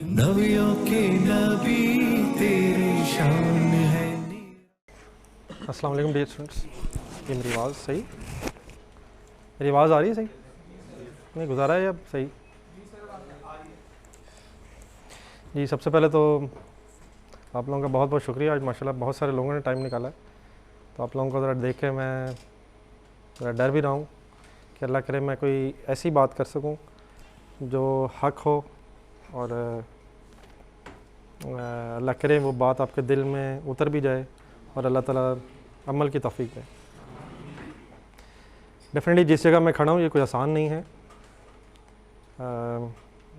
नबियों के नबी तेरी शान है। अस्सलाम वालेकुम डियर स्टूडेंट्स। ये मेरी आवाज़ सही, मेरी आवाज़ आ रही है सही? नहीं गुजारा है अब सही? जी सबसे पहले तो आप लोगों का बहुत बहुत शुक्रिया। आज माशाल्लाह बहुत सारे लोगों ने टाइम निकाला है, तो आप लोगों को ज़रा देख के मैं ज़रा डर भी रहा हूँ कि अल्लाह करे मैं कोई ऐसी बात कर सकूँ जो हक़ हो और अल्लाह करे वो बात आपके दिल में उतर भी जाए और अल्लाह ताला अमल की तौफीक दे। डेफिनेटली जिस जगह मैं खड़ा हूँ ये कोई आसान नहीं है।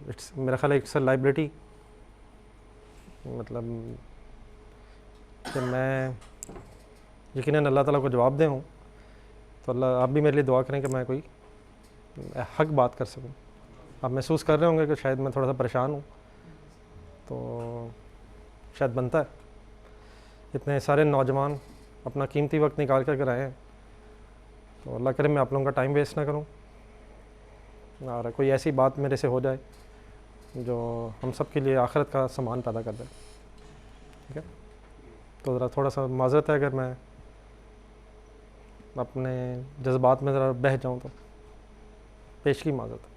इट्स मेरा ख्याल है इट्स अ लाइबिलिटी, मतलब कि मैं यकीनन अल्लाह ताला को जवाब दे हूँ, तो अल्लाह आप भी मेरे लिए दुआ करें कि मैं कोई हक बात कर सकूँ। आप महसूस कर रहे होंगे कि शायद मैं थोड़ा सा परेशान हूँ, तो शायद बनता है। इतने सारे नौजवान अपना कीमती वक्त निकाल कर आए हैं, तो अल्लाह करे मैं आप लोगों का टाइम वेस्ट ना करूं और कोई ऐसी बात मेरे से हो जाए जो हम सब के लिए आखिरत का सामान पैदा कर दे। ठीक है, तो ज़रा थोड़ा सा माज़रत है अगर मैं अपने जज्बात में ज़रा बह जाऊं, तो पेश की माज़रत है।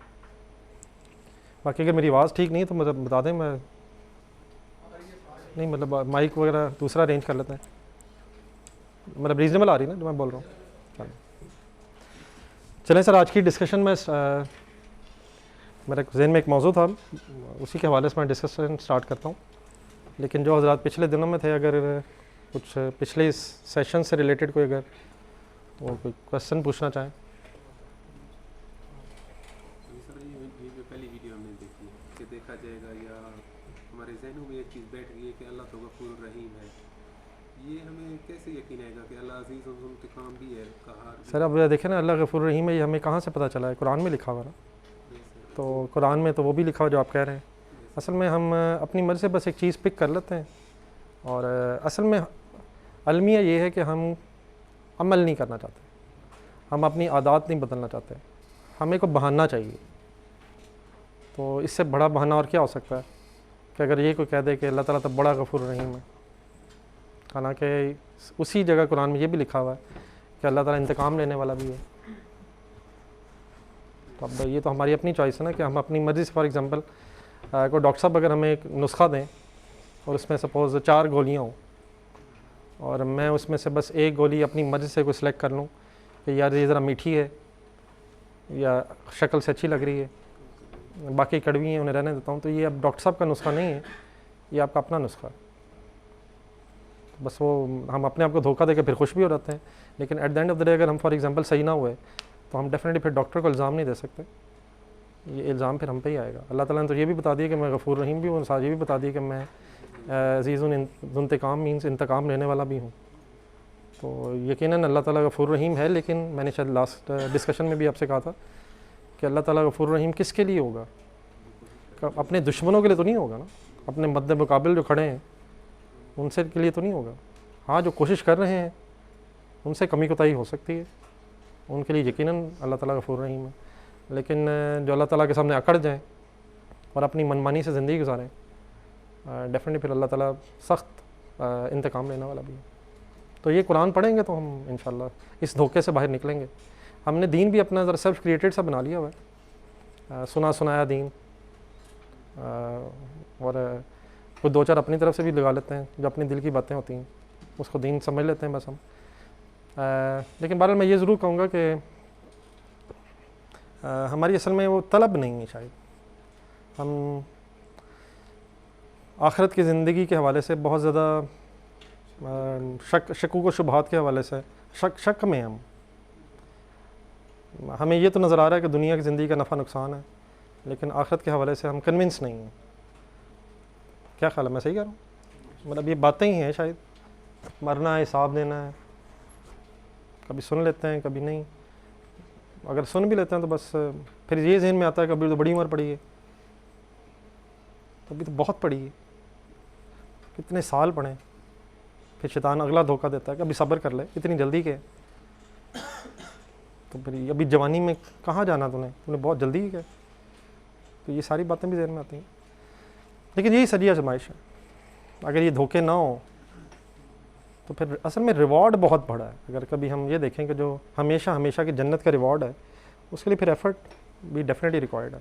बाकी अगर मेरी आवाज़ ठीक नहीं तो मुझे बता दें, मैं नहीं मतलब माइक वगैरह दूसरा अरेंज कर लेते हैं। मतलब रीज़नेबल आ रही है ना जो मैं बोल रहा हूँ? चलें सर, आज की डिस्कशन में मेरे जहन में एक मौजू था, उसी के हवाले से मैं डिस्कशन स्टार्ट करता हूँ। लेकिन जो हज़रात पिछले दिनों में थे, अगर कुछ पिछले सेशन से रिलेटेड कोई अगर वो कोई क्वेश्चन पूछना चाहें। सर ये पहली वीडियो हमने देखी है कि देखा जाएगा या हमारे जहनों में एक चीज़ बैठ गई है कि अल्लाह तो गफूर रहीम है। ये हमें कैसे यकीन आएगा कि अल्लाह अजीज़ और ज़ुल्तिकाम भी है, कहार भी? सर अब देखें ना, अल्लाह गफूर रहीम है, ये हमें कहाँ से पता चला है? कुरान में लिखा हुआ ना। तो कुरान में तो वो भी लिखा हुआ जो आप कह रहे हैं। असल में हम अपनी मर्ज़ी से बस एक चीज़ पिक कर लेते हैं, और असल में अलमिया ये है कि हम अमल नहीं करना चाहते, हम अपनी आदत नहीं बदलना चाहते, हमें को बहाना चाहिए। तो इससे बड़ा बहाना और क्या हो सकता है कि अगर ये कोई कह दे कि अल्लाह ताला तो बड़ा गफूर रहीम है, हालांकि उसी जगह कुरान में ये भी लिखा हुआ है कि अल्लाह ताला इंतकाम लेने वाला भी है। तो अब ये तो हमारी अपनी चॉइस है ना कि हम अपनी मर्ज़ी से, फॉर एग्ज़ाम्पल कोई डॉक्टर साहब अगर हमें एक नुस्खा दें और उसमें सपोज़ 4 गोलियाँ हों, और मैं उसमें से बस एक गोली अपनी मर्ज़ी से कोई सिलेक्ट कर लूँ कि यार ये ज़रा मीठी है या शक्ल से अच्छी लग रही है, बाकी कड़वी हैं उन्हें रहने देता हूँ, तो ये अब डॉक्टर साहब का नुस्खा नहीं है, ये आपका अपना नुस्खा है। बस वो हम अपने आप को धोखा देकर फिर खुश भी हो जाते हैं, लेकिन at the end of the day अगर हम फॉर एग्ज़ाम्पल सही ना हुए तो हम डेफिनेटली फिर डॉक्टर को इल्ज़ाम नहीं दे सकते, ये इल्ज़ाम फिर हम पे ही आएगा। अल्लाह ताला ने तो ये भी बता दिया कि मैं गफूर रहीम भी हूँ, साथ ये भी बता दिया कि मैं अज़ीज़ुन ज़ुल्तिकाम मीन्स इंतकाम लेने वाला भी हूँ। तो यकीनन अल्लाह ताला गफूर रहीम है, लेकिन मैंने शायद लास्ट डिस्कशन में भी आपसे कहा था कि अल्लाह ताला गफूर रहीम किसके लिए होगा? अपने दुश्मनों के लिए तो नहीं होगा ना, अपने मद्दे मुकाबिल जो खड़े हैं उनसे के लिए तो नहीं होगा। हाँ, जो कोशिश कर रहे हैं उनसे कमी कोताही हो सकती है, उनके लिए यकीनन अल्लाह ताला गफूर रहीम है। लेकिन जो अल्लाह ताला के सामने अकड़ जाएँ और अपनी मनमानी से ज़िंदगी गुजारें, डेफिनेटली फिर अल्लाह ताला सख्त इंतकाम लेने वाला भी है। तो ये कुरान पढ़ेंगे तो हम इंशाल्लाह इस धोखे से बाहर निकलेंगे। हमने दीन भी अपना ज़रा सेल्फ क्रिएटेड सा बना लिया हुआ है, सुना सुनाया दीन, और कुछ 2-4 अपनी तरफ से भी लगा लेते हैं, जो अपने दिल की बातें होती हैं उसको दीन समझ लेते हैं बस हम। लेकिन बहरहाल मैं ये ज़रूर कहूँगा कि हमारी असल में वो तलब नहीं है, शायद हम आखिरत की ज़िंदगी के हवाले से बहुत ज़्यादा शक व शुबहात के हवाले से शक में हमें ये तो नज़र आ रहा है कि दुनिया की ज़िंदगी का नफ़ा नुकसान है, लेकिन आखिरत के हवाले से हम कन्विंस नहीं हैं। क्या ख्याल है, मैं सही कह रहा हूँ? मतलब ये बातें ही हैं, शायद मरना है, हिसाब देना है, कभी सुन लेते हैं कभी नहीं। अगर सुन भी लेते हैं तो बस फिर ये जहन में आता है कि अभी तो बड़ी उम्र पड़ी है, अभी तो बहुत पड़ी है, कितने साल पढ़ें। फिर शैतान अगला धोखा देता है कि अभी सब्र कर ले, इतनी जल्दी के, तो फिर अभी जवानी में कहाँ जाना तूने बहुत जल्दी ही क्या? तो ये सारी बातें भी जहन में आती हैं। लेकिन यही सही आजमाइश है। अगर ये धोखे ना हो तो फिर असल में रिवॉर्ड बहुत बड़ा है। अगर कभी हम ये देखें कि जो हमेशा हमेशा की जन्नत का रिवॉर्ड है, उसके लिए फिर एफर्ट भी डेफिनेटली रिक्वायर्ड है।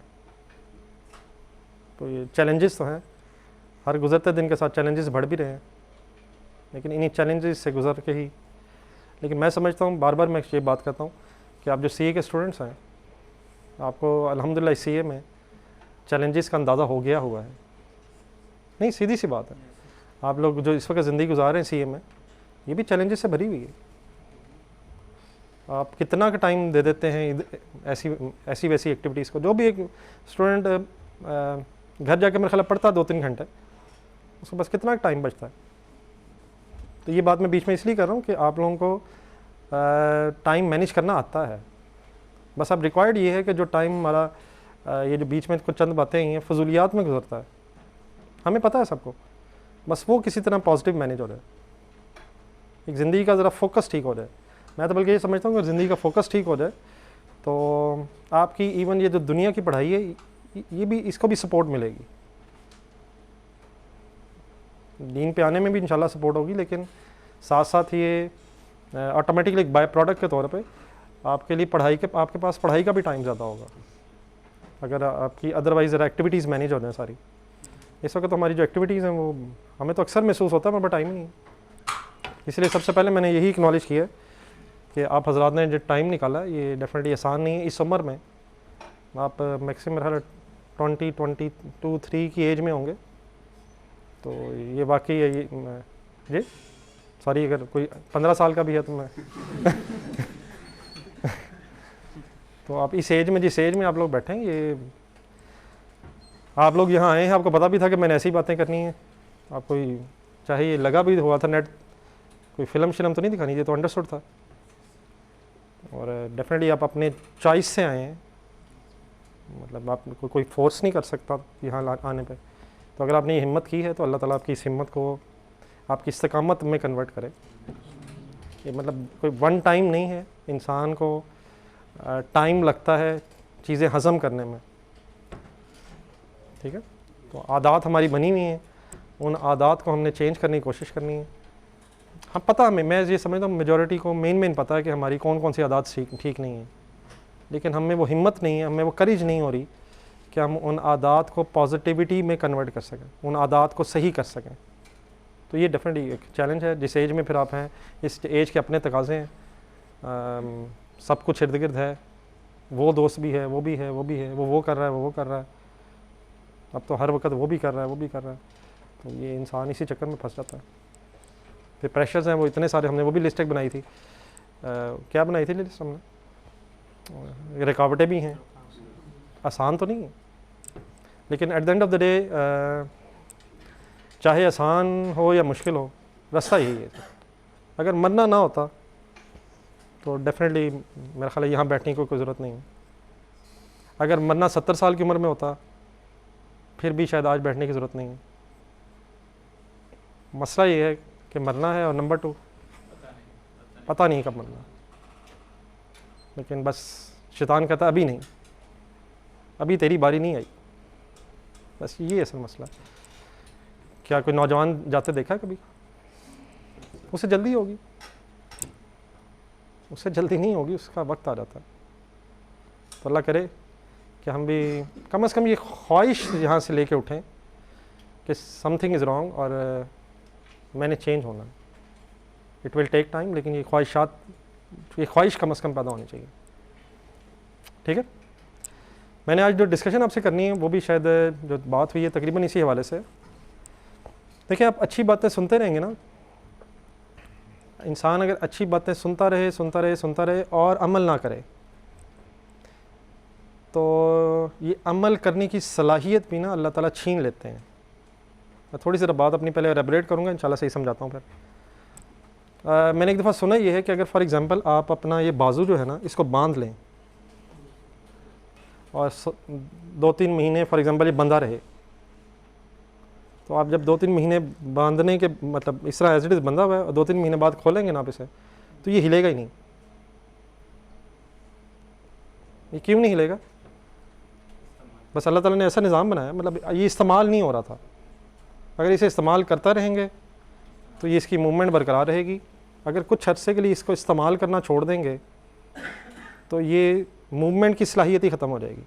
तो ये चैलेंजेस तो हैं, हर गुजरते दिन के साथ चैलेंजेस बढ़ भी रहे हैं, लेकिन इन्हीं चैलेंजेस से गुजर के ही, लेकिन मैं समझता हूँ, बार बार मैं ये बात करता हूँ कि आप जो सीए के स्टूडेंट्स हैं, आपको अल्हम्दुलिल्लाह सीए में चैलेंजेस का अंदाज़ा हो गया हुआ है। नहीं, सीधी सी बात है, आप लोग जो इस वक्त ज़िंदगी गुजार रहे हैं सीए में, ये भी चैलेंजेस से भरी हुई है। आप कितना का टाइम दे देते हैं ऐसी वैसी एक्टिविटीज़ को। जो भी एक स्टूडेंट घर जाके मेरे ख्याल पढ़ता 2-3 घंटे, उसको बस कितना टाइम बचता है। तो ये बात मैं बीच में इसलिए कर रहा हूँ कि आप लोगों को टाइम मैनेज करना आता है। बस अब रिक्वायर्ड ये है कि जो टाइम हमारा ये जो बीच में कुछ चंद बातें हैं फजूलियात में गुजरता है, हमें पता है सबको, बस वो किसी तरह पॉजिटिव मैनेज हो जाए, एक ज़िंदगी का ज़रा फोकस ठीक हो जाए। मैं तो बल्कि ये समझता हूँ कि ज़िंदगी का फोकस ठीक हो जाए तो आपकी इवन ये जो दुनिया की पढ़ाई है, ये भी, इसको भी सपोर्ट मिलेगी। दीन पे आने में भी इंशाल्लाह सपोर्ट होगी, लेकिन साथ साथ ये ऑटोमेटिकली एक बाय प्रोडक्ट के तौर पे आपके लिए आपके पास पढ़ाई का भी टाइम ज़्यादा होगा, अगर आपकी अदरवाइज़ एक्टिविटीज़ मैनेज हो जाए सारी। इस वक्त तो हमारी जो एक्टिविटीज़ हैं वो हमें तो अक्सर महसूस होता है हमारे पास टाइम ही नहीं है। इसलिए सबसे पहले मैंने यही एक्नॉलेज किया कि आप हजरात ने जो टाइम निकाला, ये डेफिनेटली आसान नहीं है। इस उम्र में आप मैक्सिमम 20-22-23 की एज में होंगे, तो ये वाकई है। ये जी सॉरी, अगर कोई 15 साल का भी है तो मैं तो आप इस एज में, जिस एज में आप लोग बैठे हैं, ये आप लोग यहाँ आए हैं, आपको पता भी था कि मैंने ऐसी बातें करनी है। आप कोई चाहे ये लगा भी हुआ था नेट, कोई फिल्म तो नहीं दिखानी, ये तो अंडरस्टूड था। और डेफिनेटली आप अपने चॉइस से आए हैं, मतलब आप कोई फोर्स नहीं कर सकता यहाँ आने पे। तो अगर आपने ये हिम्मत की है तो अल्लाह ताला आपकी इस हिम्मत को आपकी इस्तिकामत में कन्वर्ट करे। ये मतलब कोई वन टाइम नहीं है, इंसान को टाइम लगता है चीज़ें हज़म करने में, ठीक है। तो आदत हमारी बनी हुई हैं, उन आदत को हमने चेंज करने की कोशिश करनी है। हाँ, पता हमें, मैं ये समझता हूँ मेजॉरिटी को मेन पता है कि हमारी कौन कौन सी आदत ठीक नहीं है, लेकिन हमें वो हिम्मत नहीं है, हमें वो करेज नहीं हो रही कि हम उन आदत को पॉजिटिविटी में कन्वर्ट कर सकें, उन आदत को सही कर सकें। तो ये डेफिनेटली एक चैलेंज है। जिस एज में फिर आप हैं, इस एज के अपने तकाज़े हैं, सब कुछ इर्द गिर्द है, वो दोस्त भी है, वो भी है, वो भी है, वो कर रहा है, वो कर रहा है, अब तो हर वक्त वो भी कर रहा है, वो भी कर रहा है। तो ये इंसान इसी चक्कर में फंस जाता है। फिर प्रेशर्स हैं वो इतने सारे, हमने वो भी लिस्ट एक बनाई थी, क्या बनाई थी लिस्ट हमने, रुकावटें भी हैं, आसान तो नहीं है, लेकिन at the end of the day चाहे आसान हो या मुश्किल हो, रास्ता यही है। अगर मरना ना होता तो डेफिनेटली मेरा ख्याल है यहाँ बैठने की कोई ज़रूरत नहीं है। अगर मरना 70 साल की उम्र में होता फिर भी शायद आज बैठने की ज़रूरत नहीं है। मसला ये है कि मरना है, और नंबर 2 पता नहीं कब मरना, लेकिन बस शैतान कहता अभी नहीं, अभी तेरी बारी नहीं आई। बस ये असल मसला है। क्या कोई नौजवान जाते देखा है कभी? उसे जल्दी होगी, उससे जल्दी नहीं होगी, उसका वक्त आ जाता है। तो अल्लाह करे कि हम भी कम से कम ये ख्वाहिश यहाँ से लेके उठें कि समथिंग इज़ रॉन्ग और मैंने चेंज होना। इट विल टेक टाइम, लेकिन ये ख्वाहिश कम से कम पैदा होनी चाहिए, ठीक है। मैंने आज जो डिस्कशन आपसे करनी है वो भी शायद जो बात हुई है तकरीबन इसी हवाले से। देखिए, आप अच्छी बातें सुनते रहेंगे ना, इंसान अगर अच्छी बातें सुनता रहे और अमल ना करे तो ये अमल करने की सलाहियत भी ना अल्लाह ताला छीन लेते हैं। मैं थोड़ी सी बात अपनी पहले एलेबोरेट करूँगा, इंशाल्लाह सही समझाता हूँ। फिर मैंने एक दफ़ा सुना ये है कि अगर फॉर एग्ज़ाम्पल आप अपना ये बाजू जो है ना, इसको बांध लें और 2-3 महीने फॉर एग्ज़ाम्पल ये बंधा रहे, तो आप जब 2-3 महीने बांधने के मतलब इस तरह एज इट इज़ बंधा हुआ है और 2-3 महीने बाद खोलेंगे ना आप इसे, तो ये हिलेगा ही नहीं। ये क्यों नहीं हिलेगा? बस अल्लाह ताला ने ऐसा निज़ाम बनाया, मतलब ये इस्तेमाल नहीं हो रहा था। अगर इसे इस्तेमाल करता रहेंगे तो ये इसकी मूवमेंट बरकरार रहेगी। अगर कुछ अरसे के लिए इसको इस्तेमाल करना छोड़ देंगे तो ये मूवमेंट की सलाहियत ही ख़त्म हो जाएगी।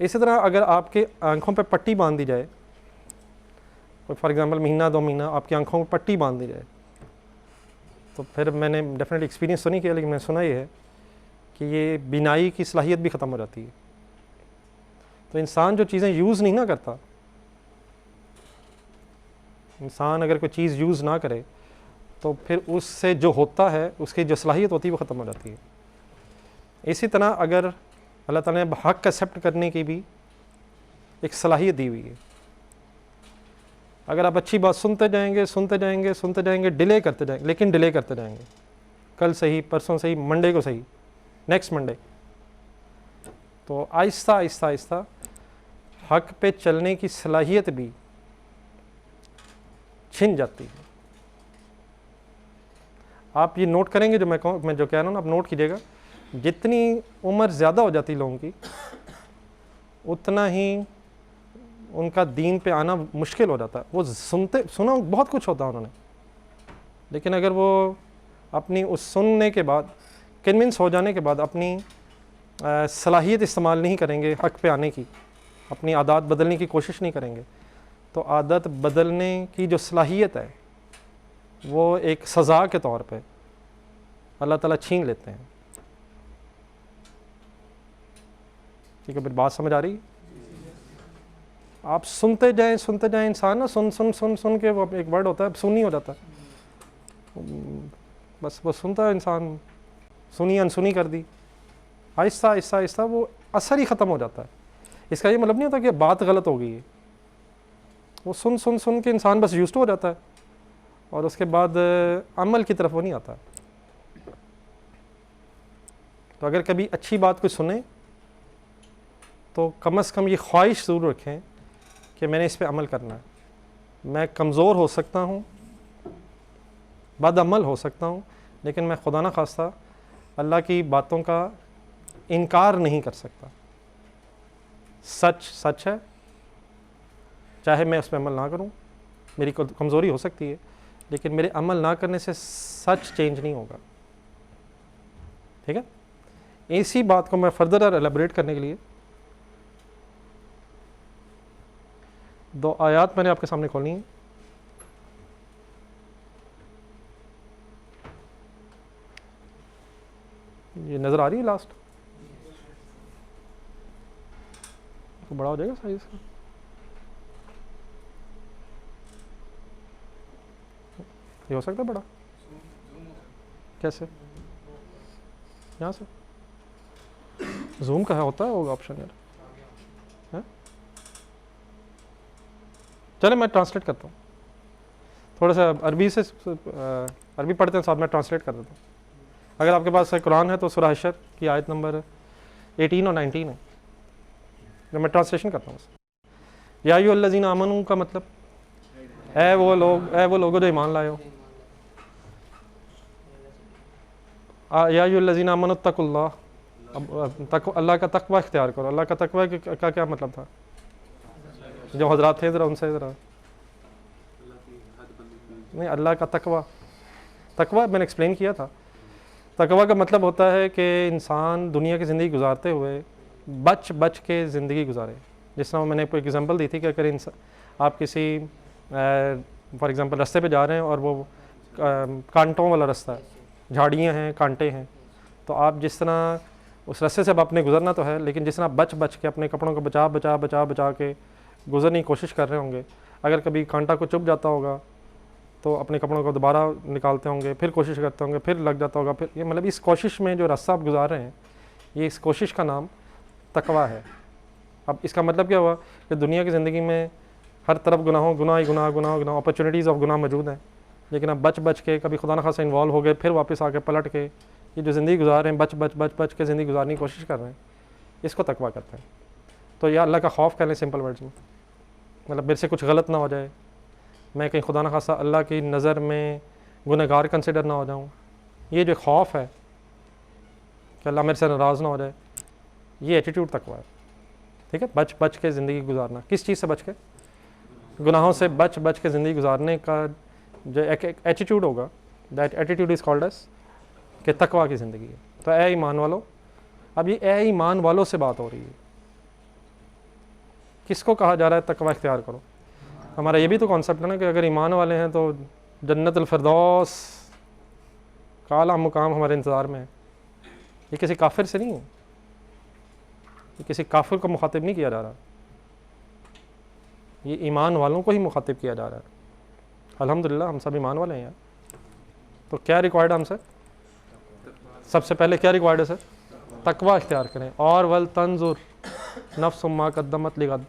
इसी तरह अगर आपके आँखों पे पट्टी बांध दी जाए, फॉर एग्ज़ाम्पल महीना 2 महीना आपकी आँखों में पट्टी बांध दी जाए, तो फिर मैंने डेफिनेटली एक्सपीरियंस तो नहीं किया, लेकिन मैंने सुना ये है कि ये बीनाई की सलाहियत भी ख़त्म हो जाती है। तो इंसान जो चीज़ें यूज़ नहीं ना करता, इंसान अगर कोई चीज़ यूज़ ना करे तो फिर उससे जो होता है, उसकी जो सलाहियत होती है वो ख़त्म हो जाती है। इसी तरह अगर अल्लाह ताला ने हक़ एक्सेप्ट करने की भी एक सलाहियत दी हुई है। अगर आप अच्छी बात सुनते जाएंगे सुनते जाएंगे सुनते जाएंगे, डिले करते जाएंगे, लेकिन डिले करते जाएंगे, कल सही, परसों सही, मंडे को सही, नेक्स्ट मंडे, तो आहिस्ता आहिस्ता आहिस्ता हक़ पे चलने की सलाहियत भी छिन जाती है। आप ये नोट करेंगे, जो मैं जो कह रहा हूँ ना, आप नोट कीजिएगा, जितनी उम्र ज़्यादा हो जाती लोगों की उतना ही उनका दीन पे आना मुश्किल हो जाता है। वो सुना बहुत कुछ होता है उन्होंने, लेकिन अगर वो अपनी उस सुनने के बाद, कन्विंस हो जाने के बाद अपनी सलाहियत इस्तेमाल नहीं करेंगे हक़ पे आने की, अपनी आदत बदलने की कोशिश नहीं करेंगे, तो आदत बदलने की जो सलाहियत है वो एक सज़ा के तौर पे अल्लाह ताला छीन लेते हैं। ठीक है, फिर बात समझ आ रही? आप सुनते जाएं इंसान ना, सुन सुन सुन सुन के वो एक वर्ड होता है सुनी हो जाता है, बस वो सुनता है इंसान, सुनी अनसुनी कर दी, आहिस्ता आहिस्ता आहिस्ता वो असर ही ख़त्म हो जाता है। इसका ये मतलब नहीं होता कि बात गलत हो गई है, वो सुन सुन सुन के इंसान बस यूज्ड हो जाता है और उसके बाद अमल की तरफ वो नहीं आता। तो अगर कभी अच्छी बात कोई सुने तो कम से कम ये ख्वाहिश ज़रूर रखें कि मैंने इस पे अमल करना है। मैं कमज़ोर हो सकता हूँ, बदअमल हो सकता हूँ, लेकिन मैं खुदा न खास्ता अल्लाह की बातों का इनकार नहीं कर सकता। सच सच है, चाहे मैं उस पर अमल ना करूँ, मेरी कमज़ोरी हो सकती है, लेकिन मेरे अमल ना करने से सच चेंज नहीं होगा। ठीक है, इसी बात को मैं फर्दर एलेबरेट करने के लिए 2 आयात मैंने आपके सामने खोलनी है। ये नज़र आ रही है लास्ट, तो बड़ा हो जाएगा साइज का, ये हो सकता है बड़ा, कैसे? यहाँ से जूम का है, होता है होगा ऑप्शन यार, है? चले मैं ट्रांसलेट करता हूँ, थोड़ा सा अरबी से अरबी पढ़ते हैं साथ में ट्रांसलेट कर देता हूँ। अगर आपके पास कुरान है तो सूरह हशर की आयत नंबर 18 और 19 है, जो मैं ट्रांसलेशन करता हूँ। या अय्युहल्लज़ीना आमनू का मतलब है वो लोग जो ईमान लाए हो। या अय्युहल्लज़ीना आमनू तक़ुल्लाह, अल्लाह का तकवा इख्तियार करो। अल्लाह का तकवा का क्या मतलब था? जो हजरात थे ज़रा उनसे ज़रा, नहीं, अल्लाह का तकवा मैंने एक्सप्लेन किया था। तकवा का मतलब होता है कि इंसान दुनिया की ज़िंदगी गुजारते हुए बच के ज़िंदगी गुजारे। जिस तरह मैंने कोई एग्जांपल दी थी कि अगर आप किसी फॉर एग्जांपल रास्ते पे जा रहे हैं और वो कांटों वाला रास्ता है, झाड़ियाँ हैं, कांटे हैं, तो आप जिस तरह उस रास्ते से अब आपने गुजरना तो है, लेकिन जिस तरह बच के अपने कपड़ों को बचा के गुजरने की कोशिश कर रहे होंगे, अगर कभी कांटा को चुभ जाता होगा तो अपने कपड़ों को दोबारा निकालते होंगे, फिर कोशिश करते होंगे, फिर लग जाता होगा, फिर ये मतलब इस कोशिश में जो रास्ता आप गुजार रहे हैं, ये इस कोशिश का नाम तकवा है। अब इसका मतलब क्या हुआ कि दुनिया की ज़िंदगी में हर तरफ गुनाह अपॉर्चुनिटीज़ ऑफ गुनाह मौजूद हैं, लेकिन अब बच के कभी खुदा न खासा इन्वॉल्व हो गए, फिर वापस आके पलट के ये जो ज़िंदगी गुजार रहे हैं, बच के ज़िंदगी गुजारने की कोशिश कर रहे हैं, इसको तकवा करते हैं। तो यह अल्लाह का खौफ कह लें सिंपल वर्ड्स में, मतलब मेरे से कुछ गलत ना हो जाए, मैं कहीं खुदा न खासा अल्लाह की नज़र में गुनहगार कंसिडर ना हो जाऊँ, ये जो खौफ है कि अल्लाह मेरे से नाराज़ ना हो जाए, ये एटीट्यूड तकवा है। ठीक है, बच के ज़िंदगी गुजारना। किस चीज़ से बच के? गुनाहों से बच बच के ज़िंदगी गुजारने का जो एक एटीट्यूड होगा, that attitude is called S कि तकवा की ज़िंदगी है। तो ए ईमान वालों, अब ये ए ईमान वालों से बात हो रही है। किसको कहा जा रहा है तकवा इख्तियार करो? हमारा ये भी तो कॉन्सेप्ट है ना कि अगर ईमान वाले हैं तो जन्नतुल फिरदौस का आला मुकाम हमारे इंतज़ार में है। ये किसी काफिर से नहीं है, ये किसी काफिर को मुखातिब नहीं किया जा रहा, ये ईमान वालों को ही मुखातिब किया जा रहा है। अल्हम्दुलिल्लाह हम सब ईमान वाले हैं यार। तो क्या रिक्वायर्ड है हमसे? सबसे पहले क्या रिक्वायर्ड है सर? तकवा इख्तियार करें। और वल तंजुर नफ्स मा कद्दमत लिगद,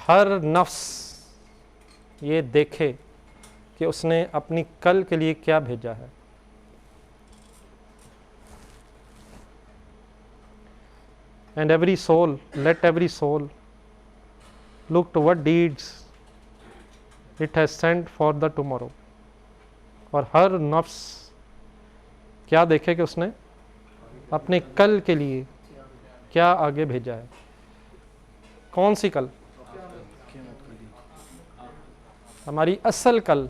हर नफ्स ये देखे कि उसने अपनी कल के लिए क्या भेजा है। And every soul, let every soul look to what deeds it has sent for the tomorrow। और हर नफ्स क्या देखे कि उसने अपने कल के लिए क्या आगे भेजा है। कौन सी कल? हमारी असल कल।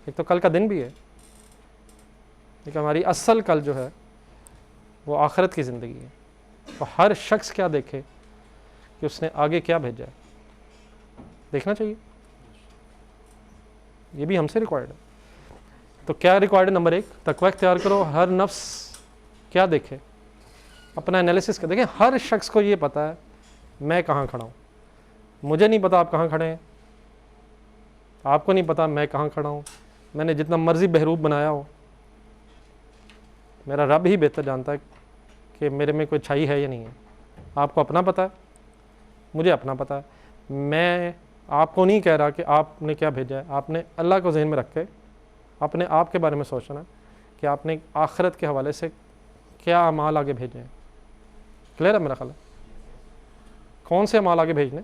एक तो कल का दिन भी है, लेकिन हमारी असल कल जो है वो आखिरत की ज़िंदगी है। तो हर शख्स क्या देखे कि उसने आगे क्या भेजा है, देखना चाहिए। ये भी हमसे रिक्वायर्ड है। तो क्या रिक्वायर्ड है? नंबर 1 तकवा इख्तियार करो। हर नफ्स क्या देखे, अपना एनालिसिस कर। देखें, हर शख्स को ये पता है मैं कहाँ खड़ा हूँ। मुझे नहीं पता आप कहाँ खड़े हैं, आपको नहीं पता मैं कहाँ खड़ा हूँ। मैंने जितना मर्जी बहरूप बनाया हो, मेरा रब ही बेहतर जानता है कि मेरे में कोई अच्छाई है या नहीं है। आपको अपना पता है, मुझे अपना पता है। मैं आपको नहीं कह रहा कि आपने क्या भेजा है। आपने अल्लाह को ज़हन में रख के अपने आप के बारे में सोचना कि आपने आखिरत के हवाले से क्या अमाल आगे भेजे हैं। क्लियर है मेरा ख्याल है? कौन से अमाल आगे भेजने?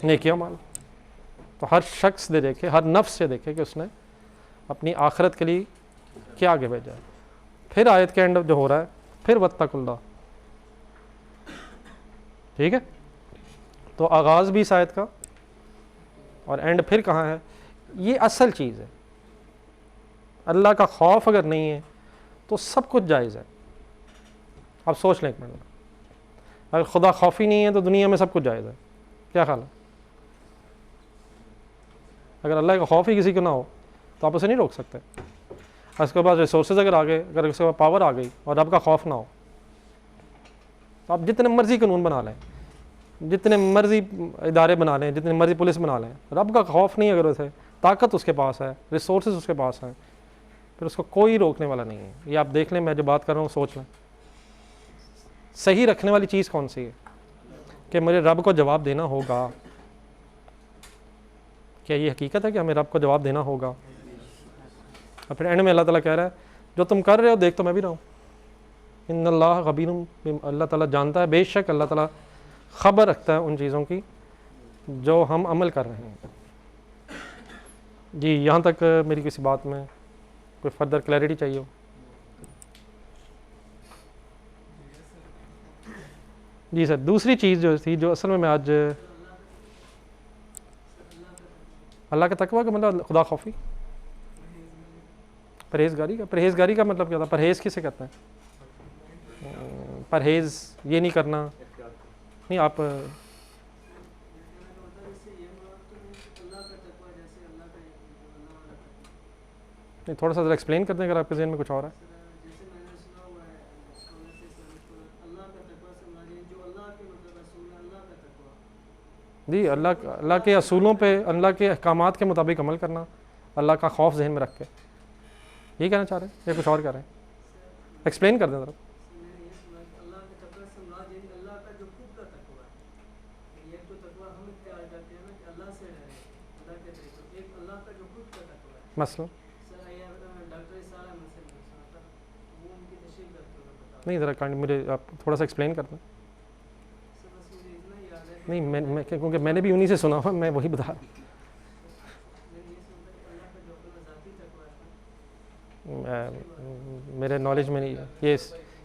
नेकी अमाल। तो हर शख्स दे देखे, हर नफ्स से देखे कि उसने अपनी आखिरत के लिए क्या आगे भेजा है। फिर आयत के एंड जो हो रहा है, फिर वत्तकुल्लाह। ठीक है, तो आगाज़ भी इस आयत का और एंड फिर कहाँ है? ये असल चीज़ है। अल्लाह का खौफ अगर नहीं है तो सब कुछ जायज़ है। आप सोच लें एक मिनट, अगर खुदा खौफी नहीं है तो दुनिया में सब कुछ जायज़ है। क्या ख्याल है? अगर अल्लाह का खौफ ही किसी को ना हो तो आप उसे नहीं रोक सकते। उसके पास रिसोर्सेज अगर आ गए, अगर उसके पास पावर आ गई और रब का खौफ ना हो तो आप जितने मर्जी कानून बना लें, जितने मर्जी इदारे बना लें, जितनी मर्जी पुलिस बना लें, रब का खौफ नहीं अगर उसे, ताकत उसके पास है, रिसोर्सेज उसके पास हैं, फिर उसको कोई रोकने वाला नहीं है। ये आप देख लें, मैं जो बात कर रहा हूँ सोच लें। सही रखने वाली चीज़ कौन सी है? कि मुझे रब को जवाब देना होगा। क्या ये हकीकत है कि हमें रब को जवाब देना होगा? और फिर एंड में अल्लाह ताला कह रहा है जो तुम कर रहे हो देख तो मैं भी रहा हूँ। इन्नल्लाह खबीरुम, अल्लाह ताला जानता है, बेशक अल्लाह ताला ख़बर रखता है उन चीज़ों की जो हम अमल कर रहे हैं। जी, यहाँ तक मेरी किसी बात में कोई फर्दर क्लैरिटी चाहिए हो? जी सर, दूसरी चीज़ जो थी, जो असल में मैं आज अल्लाह का तकवा का मतलब खुदा खौफी, परहेज़गारी का मतलब क्या था? परहेज़ किसे कहते हैं? परहेज़ ये नहीं करना, नहीं आप नहीं, थोड़ा सा ज़रा एक्सप्लेन करते हैं अगर आपके ज़हन में कुछ और है। जी, अल्लाह के असूलों पे, अल्लाह के अहकामात के मुताबिक अमल करना, अल्लाह का खौफ जहन में रख के, यही कहना चाह रहे हैं या कुछ और कह रहे हैं? एक्सप्लेन कर दें ज़रा। मसला नहीं, ज़रा मुझे आप थोड़ा सा एक्सप्लेन कर दें। नहीं, मैं क्योंकि मैंने भी उन्हीं से सुना हुआ, मैं वही बता रहा मेरे नॉलेज में नहीं है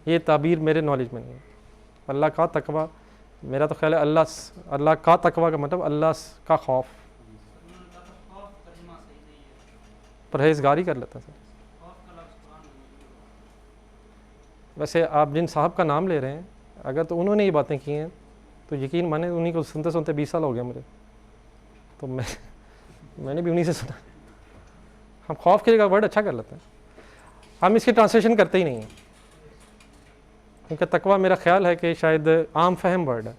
ये ताबीर, मेरे नॉलेज में नहीं है। अल्लाह का तकवा मेरा तो ख्याल है अल्लाह का तकवा का मतलब अल्लाह का खौफ, परहेजगारी कर लेता है सर। वैसे आप जिन साहब का नाम ले रहे हैं, अगर तो उन्होंने ये बातें की हैं तो यकीन माने उन्हीं को सुनते सुनते 20 साल हो गया मुझे, तो मैंने भी उन्हीं से सुना। हम खौफ की जगह वर्ड अच्छा कर लेते हैं, हम इसकी ट्रांसलेशन करते ही नहीं हैं, क्योंकि तकवा मेरा ख्याल है कि शायद आम फहम वर्ड है।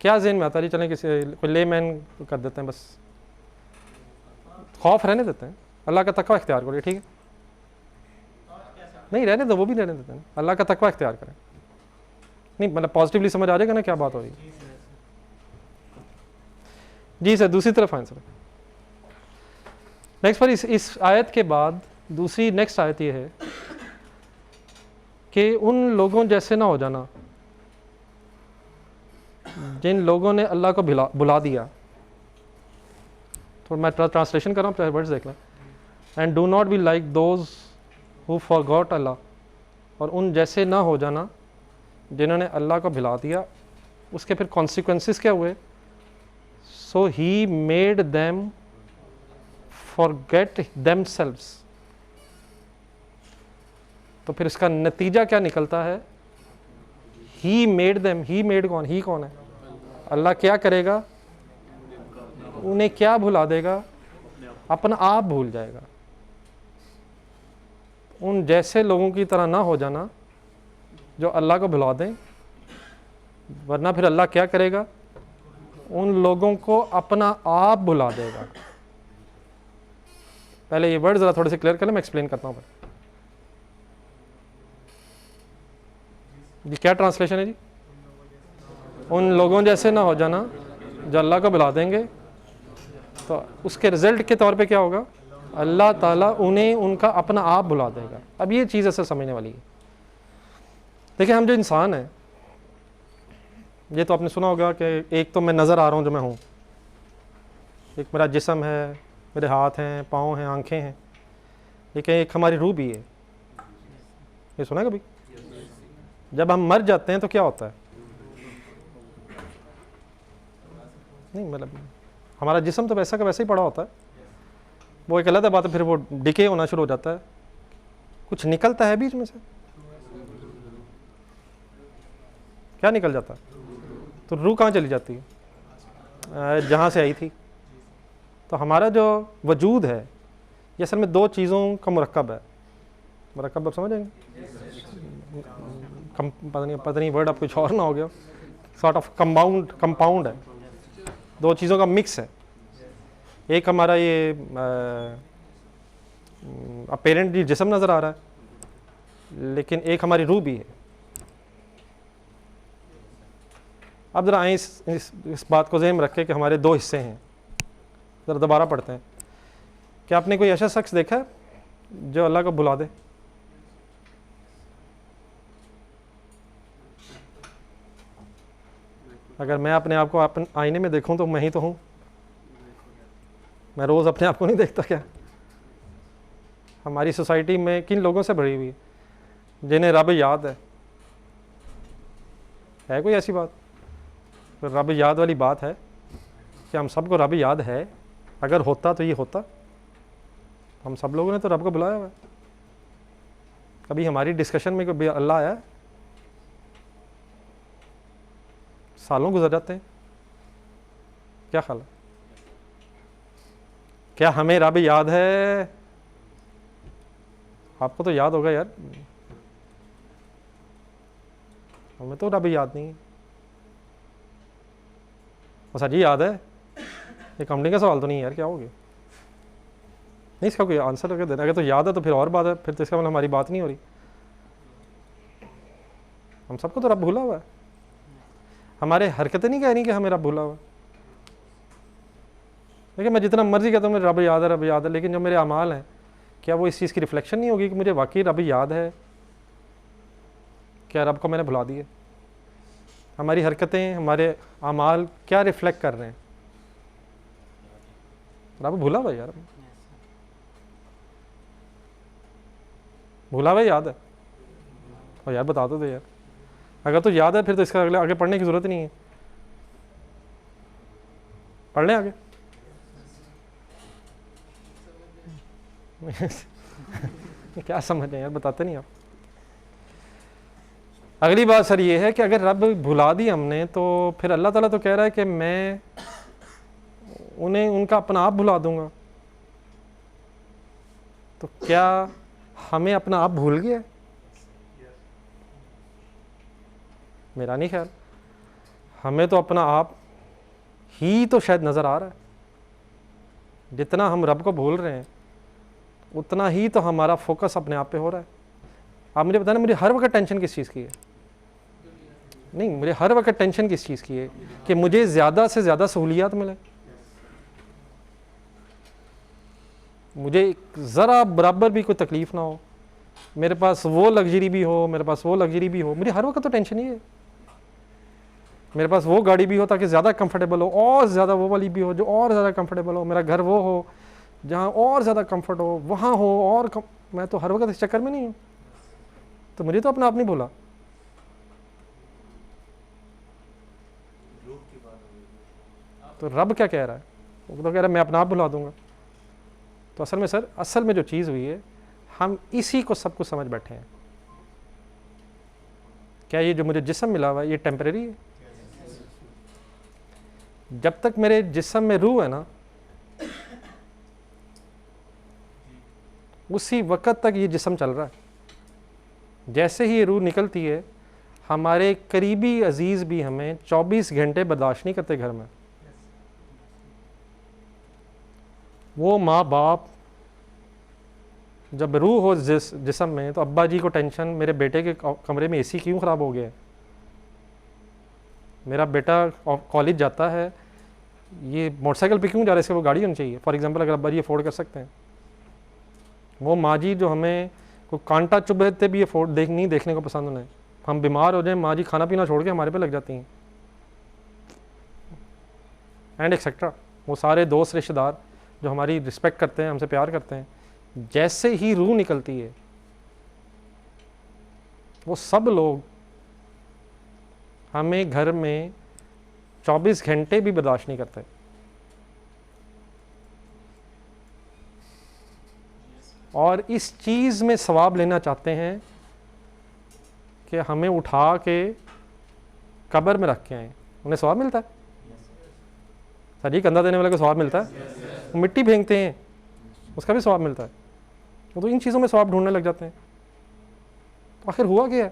क्या ज़हन में आता है, चलें किसी कोई ले मैन कर देते हैं, बस खौफ रहने देते हैं, अल्लाह का तकवा इख्तियार करिए, ठीक है? नहीं रहने दो, वो भी रहने देते हैं, अल्लाह का तकवा इख्तियार करें। नहीं मतलब पॉजिटिवली समझ आ जाएगा ना क्या बात हो रही है। जी सर, दूसरी तरफ आंसर नेक्स्ट पर इस आयत के बाद दूसरी नेक्स्ट आयत ये है कि उन लोगों जैसे ना हो जाना जिन लोगों ने अल्लाह को बुला दिया। तो मैं ट्रांसलेशन कर रहा हूँ, वर्ड्स देख लें। And do not be like those who forgot Allah, और उन जैसे ना हो जाना जिन्होंने अल्लाह को भुला दिया। उसके फिर कॉन्सिक्वेंसेस क्या हुए? So he made them forget themselves. तो फिर इसका नतीजा क्या निकलता है? He made them, he made कौन? ही कौन है? अल्लाह क्या करेगा? उन्हें क्या भुला देगा? अपना आप भूल जाएगा। उन जैसे लोगों की तरह ना हो जाना जो अल्लाह को भुला दें, वरना फिर अल्लाह क्या करेगा? उन लोगों को अपना आप भुला देगा। पहले ये वर्ड ज़रा थोड़े से क्लियर कर लें, मैं एक्सप्लेन करता हूँ। जी क्या ट्रांसलेशन है जी? उन लोगों जैसे ना हो जाना जो अल्लाह को भुला देंगे, तो उसके रिजल्ट के तौर पे क्या होगा? अल्लाह ताला उन्हें उनका अपना आप भुला देगा। अब ये चीज़ असल समझने वाली है। देखिए हम जो इंसान हैं, ये तो आपने सुना होगा कि एक तो मैं नज़र आ रहा हूँ जो मैं हूँ, एक मेरा जिस्म है, मेरे हाथ हैं, पाँव हैं, आंखें हैं, लेकिन एक हमारी रूह भी है। ये सुना है कभी? जब हम मर जाते हैं तो क्या होता है? नहीं मतलब हमारा जिस्म तो वैसा का वैसा ही पड़ा होता है, वो एक अलग बात है, फिर वो डिके होना शुरू हो जाता है, कुछ निकलता है बीच में से। क्या निकल जाता है? तो रूह कहाँ चली जाती है? जहाँ से आई थी। तो हमारा जो वजूद है ये असल में दो चीज़ों का मुरक्कब है। मुरक्कब आप समझेंगे? पता नहीं वर्ड आप कुछ और ना हो गया, सॉर्ट ऑफ कंपाउंड है, दो चीज़ों का मिक्स है। एक हमारा ये अपेरेंटली जिस्म नज़र आ रहा है, लेकिन एक हमारी रूह भी है। अब ज़रा आए इस बात को ज़हन में रखें कि हमारे दो हिस्से हैं। ज़रा दोबारा पढ़ते हैं। क्या आपने कोई ऐसा शख्स देखा है जो अल्लाह को भुला दे? अगर मैं अपने आप को अपने आईने में देखूं तो मैं ही तो हूं। मैं रोज़ अपने आप को नहीं देखता क्या? हमारी सोसाइटी में किन लोगों से भरी हुई है जिन्हें रब याद है कोई ऐसी बात? तो रब याद वाली बात है कि हम सबको रब याद है। अगर होता तो ये होता, हम सब लोगों ने तो रब को बुलाया हुआ है। कभी हमारी डिस्कशन में कोई अल्लाह आया? सालों गुजर जाते हैं। क्या ख्याल है? क्या हमें रब याद है? आपको तो याद होगा यार, हमें तो रब याद नहीं है। अच्छा जी याद है? ये कंपनी का सवाल तो नहीं यार, क्या हो गया? नहीं, इसका कोई आंसर अगर देना, अगर तो याद है तो फिर और बात है, फिर तो इसका मतलब हमारी बात नहीं हो रही। हम सबको तो रब भूला हुआ है। हमारे हरकतें नहीं कह रही कि हमें रब भूला हुआ है। देखिए मैं जितना मर्जी कहता हूँ मुझे रब याद है, लेकिन जो मेरे अमाल हैं क्या वो इस चीज़ की रिफ्लेक्शन नहीं होगी कि मुझे वाकई रब याद है? क्या रब को मैंने भुला दिया? हमारी हरकतें, हमारे अमाल क्या रिफ्लेक्ट कर रहे हैं? रब भूला हुआ यार, भूला हुआ याद है? और यार बता दो यार, अगर तो याद है फिर तो इसका अगले आगे पढ़ने की ज़रूरत नहीं है। पढ़ लें आगे। क्या समझ रहे हैं यार, बताते नहीं आप। अगली बात सर ये है कि अगर रब भुला दी हमने तो फिर अल्लाह ताला तो कह रहा है कि मैं उन्हें उनका अपना आप भुला दूंगा। तो क्या हमें अपना आप भूल गया? मेरा नहीं ख्याल। हमें तो अपना आप ही तो शायद नज़र आ रहा है। जितना हम रब को भूल रहे हैं उतना ही तो हमारा फोकस अपने आप पे हो रहा है। आप मुझे बताना, मुझे हर वक्त टेंशन किस चीज़ की है? नहीं, मुझे हर वक्त टेंशन किस चीज़ की है कि मुझे ज़्यादा से ज़्यादा सहूलियात मिले, मुझे ज़रा बराबर भी कोई तकलीफ़ ना हो, मेरे पास वो लग्जरी भी हो, मेरे पास वो लग्जरी भी हो। मुझे हर वक्त तो टेंशन ही है। मेरे पास वो गाड़ी भी हो ताकि ज़्यादा कंफर्टेबल हो, और ज़्यादा वो वाली भी हो जो और ज़्यादा कंफर्टेबल हो, मेरा घर वो हो जहाँ और ज़्यादा कंफर्ट हो, वहाँ हो और मैं तो हर वक्त इस चक्कर में नहीं हूँ। तो मुझे तो अपना आप नहीं भूला। तो रब क्या कह रहा है? वो तो कह रहा है मैं अपना आप भुला दूंगा। तो असल में सर, असल में जो चीज़ हुई है, हम इसी को सब कुछ समझ बैठे हैं। क्या ये जो मुझे जिस्म मिला हुआ है ये टेम्परेरी है? जब तक मेरे जिस्म में रूह है ना, उसी वक़्त तक ये जिस्म चल रहा है। जैसे ही ये रूह निकलती है, हमारे करीबी अजीज़ भी हमें 24 घंटे बर्दाश्त नहीं करते घर में। वो माँ बाप जब रूह हो जिस्म में तो अब्बा जी को टेंशन, मेरे बेटे के कमरे में एसी क्यों ख़राब हो गया है, मेरा बेटा कॉलेज जाता है, ये मोटरसाइकिल पे क्यों जा रहा है, इसके वो गाड़ी होनी चाहिए। फॉर एग्जांपल अगर अब्बा जी अफोर्ड कर सकते हैं। वो माँ जी जो हमें कोई कांटा चुभते भी अफोर्ड नहीं देखने को पसंद उन्हें, हम बीमार हो जाएं माँ जी खाना पीना छोड़ के हमारे पे लग जाती हैं, एंड एक्सेट्रा। वो सारे दोस्त रिश्तेदार जो हमारी रिस्पेक्ट करते हैं, हमसे प्यार करते हैं, जैसे ही रूह निकलती है वो सब लोग हमें घर में 24 घंटे भी बर्दाश्त नहीं करते। और इस चीज़ में सवाब लेना चाहते हैं कि हमें उठा के कब्र में रख के आए। उन्हें सवाब मिलता है सर जी, कंधा देने वाले को सवाब मिलता है, वो मिट्टी फेंकते हैं उसका भी सवाब मिलता है। वो तो इन चीज़ों में सवाब ढूंढने लग जाते हैं। तो आखिर हुआ क्या?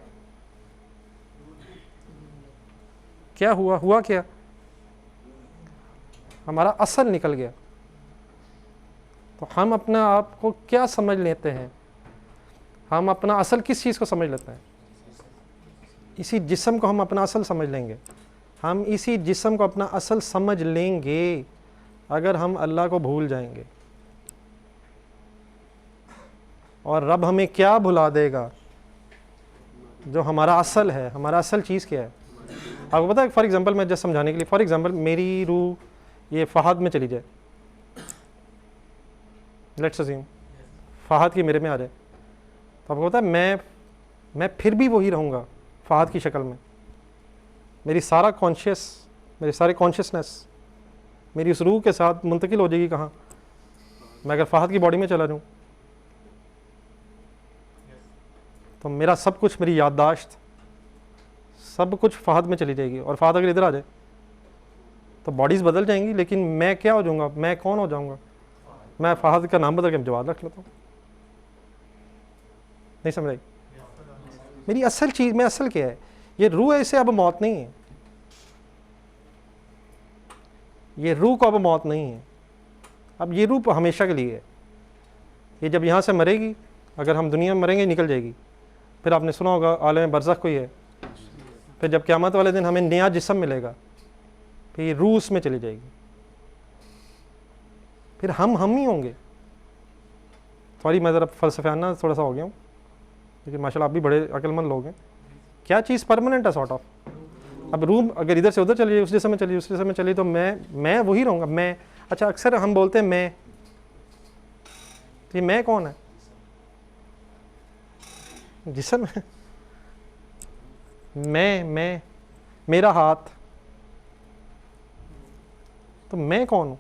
क्या हुआ क्या? हमारा असल निकल गया। तो हम अपने आप को क्या समझ लेते हैं? हम अपना असल किस चीज़ को समझ लेते हैं? इसी जिस्म को हम अपना असल समझ लेंगे। हम इसी जिस्म को अपना असल समझ लेंगे अगर हम अल्लाह को भूल जाएंगे। और रब हमें क्या भुला देगा? जो हमारा असल है। हमारा असल चीज़ क्या है आपको पता है? फॉर एग्जांपल मैं जस्ट समझाने के लिए, फॉर एग्जांपल मेरी रूह ये फ़हद में चली जाए, लेट्स अज्यूम फ़हद की मेरे में आ जाए, तो आपको पता है मैं फिर भी वही रहूँगा फ़हद की शक्ल में। मेरी सारी कॉन्शियसनेस मेरी उस रूह के साथ मुंतकिल हो जाएगी कहाँ? मैं अगर फ़हद की बॉडी में चला जाऊँ तो मेरा सब कुछ, मेरी याददाश्त सब कुछ फ़हद में चली जाएगी। और फ़हद अगर इधर आ जाए तो बॉडीज़ बदल जाएंगी, लेकिन मैं क्या हो जाऊँगा? मैं कौन हो जाऊँगा? मैं फ़हद का नाम बदल के जवाब रख लेता हूँ। नहीं समझ आई? मेरी असल चीज़ में असल क्या है? ये रूह है, इसे अब मौत नहीं है। ये रूह को अब मौत नहीं है। अब ये रूह हमेशा के लिए है। ये जब यहाँ से मरेगी, अगर हम दुनिया में मरेंगे निकल जाएगी। फिर आपने सुना होगा आलम बरज़ख कोई है, फिर जब क़यामत वाले दिन हमें नया जिस्म मिलेगा, फिर ये रूह उसमें चली जाएगी, फिर हम ही होंगे। सॉरी मैं ज़रा फ़लसफ़ाना थोड़ा सा हो गया हूँ, लेकिन माशाल्लाह आप भी बड़े अक्लमंद लोग हैं। क्या चीज़ परमानेंट है सॉर्ट ऑफ? अब रूह अगर इधर से उधर चली, उस जिस्म में चली, उस जिस्म में चली, तो मैं वही रहूँगा। मैं, अच्छा अक्सर हम बोलते हैं मैं, तो ये मैं कौन है? जिस्म है। मैं मेरा हाथ, तो मैं कौन हूं?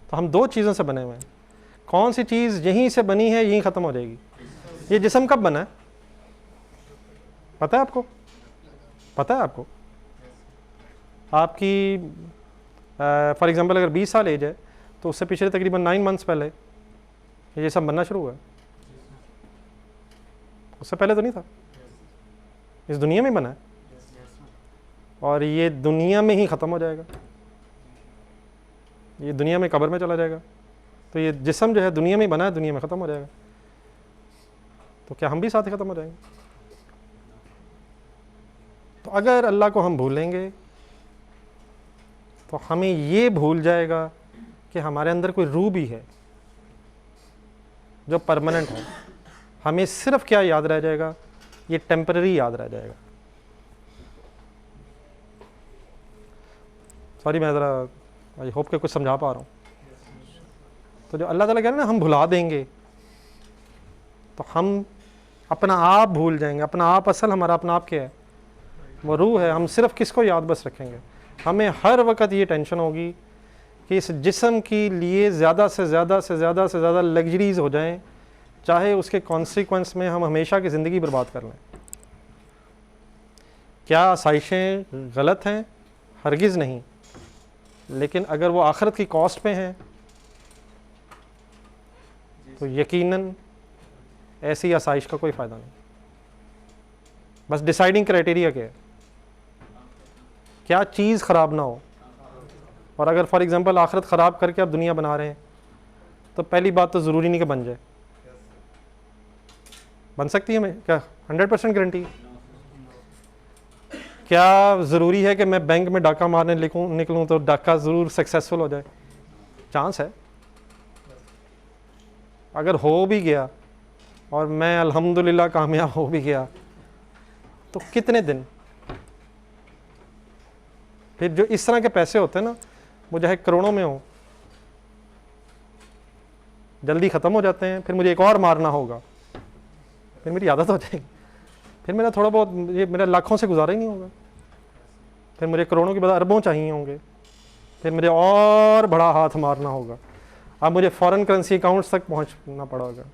तो हम दो चीज़ों से बने हुए हैं। कौन सी चीज़ यहीं से बनी है, यहीं ख़त्म हो जाएगी। ये जिस्म कब बना है पता है आपको? पता है आपको? आपकी फॉर एग्जांपल अगर 20 साल एज है तो उससे पिछले तकरीबन 9 मंथ्स पहले ये सब बनना शुरू हुआ है। उससे पहले तो नहीं था, इस दुनिया में बना है और ये दुनिया में ही ख़त्म हो जाएगा, ये दुनिया में कब्र में चला जाएगा। तो ये जिस्म जो है दुनिया में बना है, दुनिया में ख़त्म हो जाएगा। तो क्या हम भी साथ ही ख़त्म हो जाएंगे? तो अगर अल्लाह को हम भूलेंगे तो हमें ये भूल जाएगा कि हमारे अंदर कोई रूह भी है जो परमानेंट है। हमें सिर्फ क्या याद रह जाएगा, ये टेम्पररी याद रह जाएगा। सॉरी, मैं ज़रा आई होप के कुछ समझा पा रहा हूँ। तो जो अल्लाह ताला कह रहे हैं ना, हम भुला देंगे, तो हम अपना आप भूल जाएंगे। अपना आप असल हमारा अपना आप क्या है? वो रूह है। हम सिर्फ किसको याद बस रखेंगे? हमें हर वक्त ये टेंशन होगी कि इस जिस्म के लिए ज़्यादा से ज़्यादा लग्जरीज हो जाएं, चाहे उसके कॉन्सिक्वेंस में हम हमेशा की ज़िंदगी बर्बाद कर लें। क्या आसाइशें गलत हैं? हरगिज़ नहीं। लेकिन अगर वो आखिरत की कॉस्ट पे हैं तो यकीनन ऐसी आसाइश का कोई फ़ायदा नहीं। बस डिसाइडिंग क्राइटेरिया क्या है, क्या चीज़ ख़राब ना हो। और अगर फॉर एग्ज़ाम्पल आखिरत ख़राब करके आप दुनिया बना रहे हैं तो पहली बात तो ज़रूरी नहीं कि बन जाए। बन सकती है मैं क्या 100% गारंटी? क्या ज़रूरी है कि मैं बैंक में डाका मारने निकलूँ तो डाका ज़रूर सक्सेसफुल हो जाए? चांस है। अगर हो भी गया और मैं अल्हम्दुलिल्लाह कामयाब हो भी गया तो कितने दिन? फिर जो इस तरह के पैसे होते हैं ना, वो चाहे करोड़ों में हो, जल्दी ख़त्म हो जाते हैं। फिर मुझे एक और मारना होगा, फिर मेरी आदत हो जाएगी, फिर मेरा थोड़ा बहुत ये मेरा लाखों से गुजारा ही नहीं होगा। फिर मुझे करोड़ों के बाद अरबों चाहिए होंगे, फिर मुझे और बड़ा हाथ मारना होगा। अब मुझे फॉरेन करेंसी अकाउंट्स तक पहुंचना पड़ेगा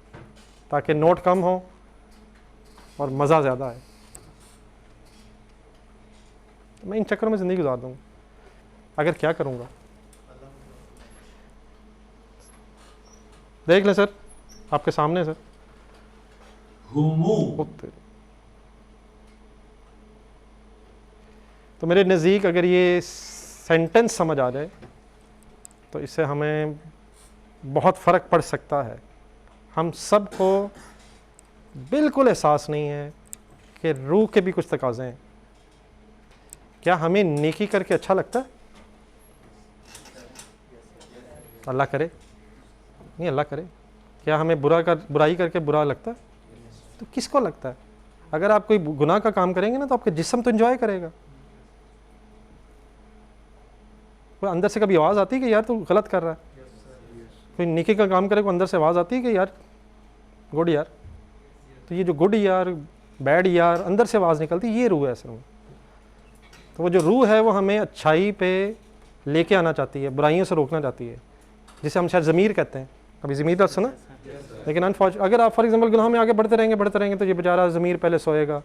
ताकि नोट कम हो और मज़ा ज़्यादा है। मैं इन चक्करों में ज़िंदगी गुजार दूँगा। अगर क्या करूँगा? देख लें सर, आपके सामने सर। तो मेरे नज़दीक अगर ये सेंटेंस समझ आ जाए तो इससे हमें बहुत फ़र्क पड़ सकता है। हम सब को बिल्कुल एहसास नहीं है कि रूह के भी कुछ तकाज़े हैं। क्या हमें नेकी करके अच्छा लगता है? अल्लाह करे नहीं, अल्लाह करे। क्या हमें बुराई करके बुरा लगता है? तो किसको लगता है? अगर आप कोई गुनाह का काम करेंगे ना तो आपका जिस्म तो एंजॉय करेगा। कोई अंदर से कभी आवाज़ आती है कि यार तू गलत कर रहा है? कोई नेकी का काम करे को अंदर से आवाज़ आती है कि यार गुड यार? तो ये जो गुड यार बैड यार अंदर से आवाज़ निकलती, ये रूह है असल में। तो वो जो रूह है वो हमें अच्छाई पे लेके आना चाहती है, बुराइयों से रोकना चाहती है, जिसे हम शायद ज़मीर कहते हैं। कभी ज़मीर का सुना? लेकिन अनफॉर्चुनेट अगर आप फॉर एग्जांपल गुनाह में आगे बढ़ते रहेंगे तो ये बेचारा ज़मीर पहले सोएगा,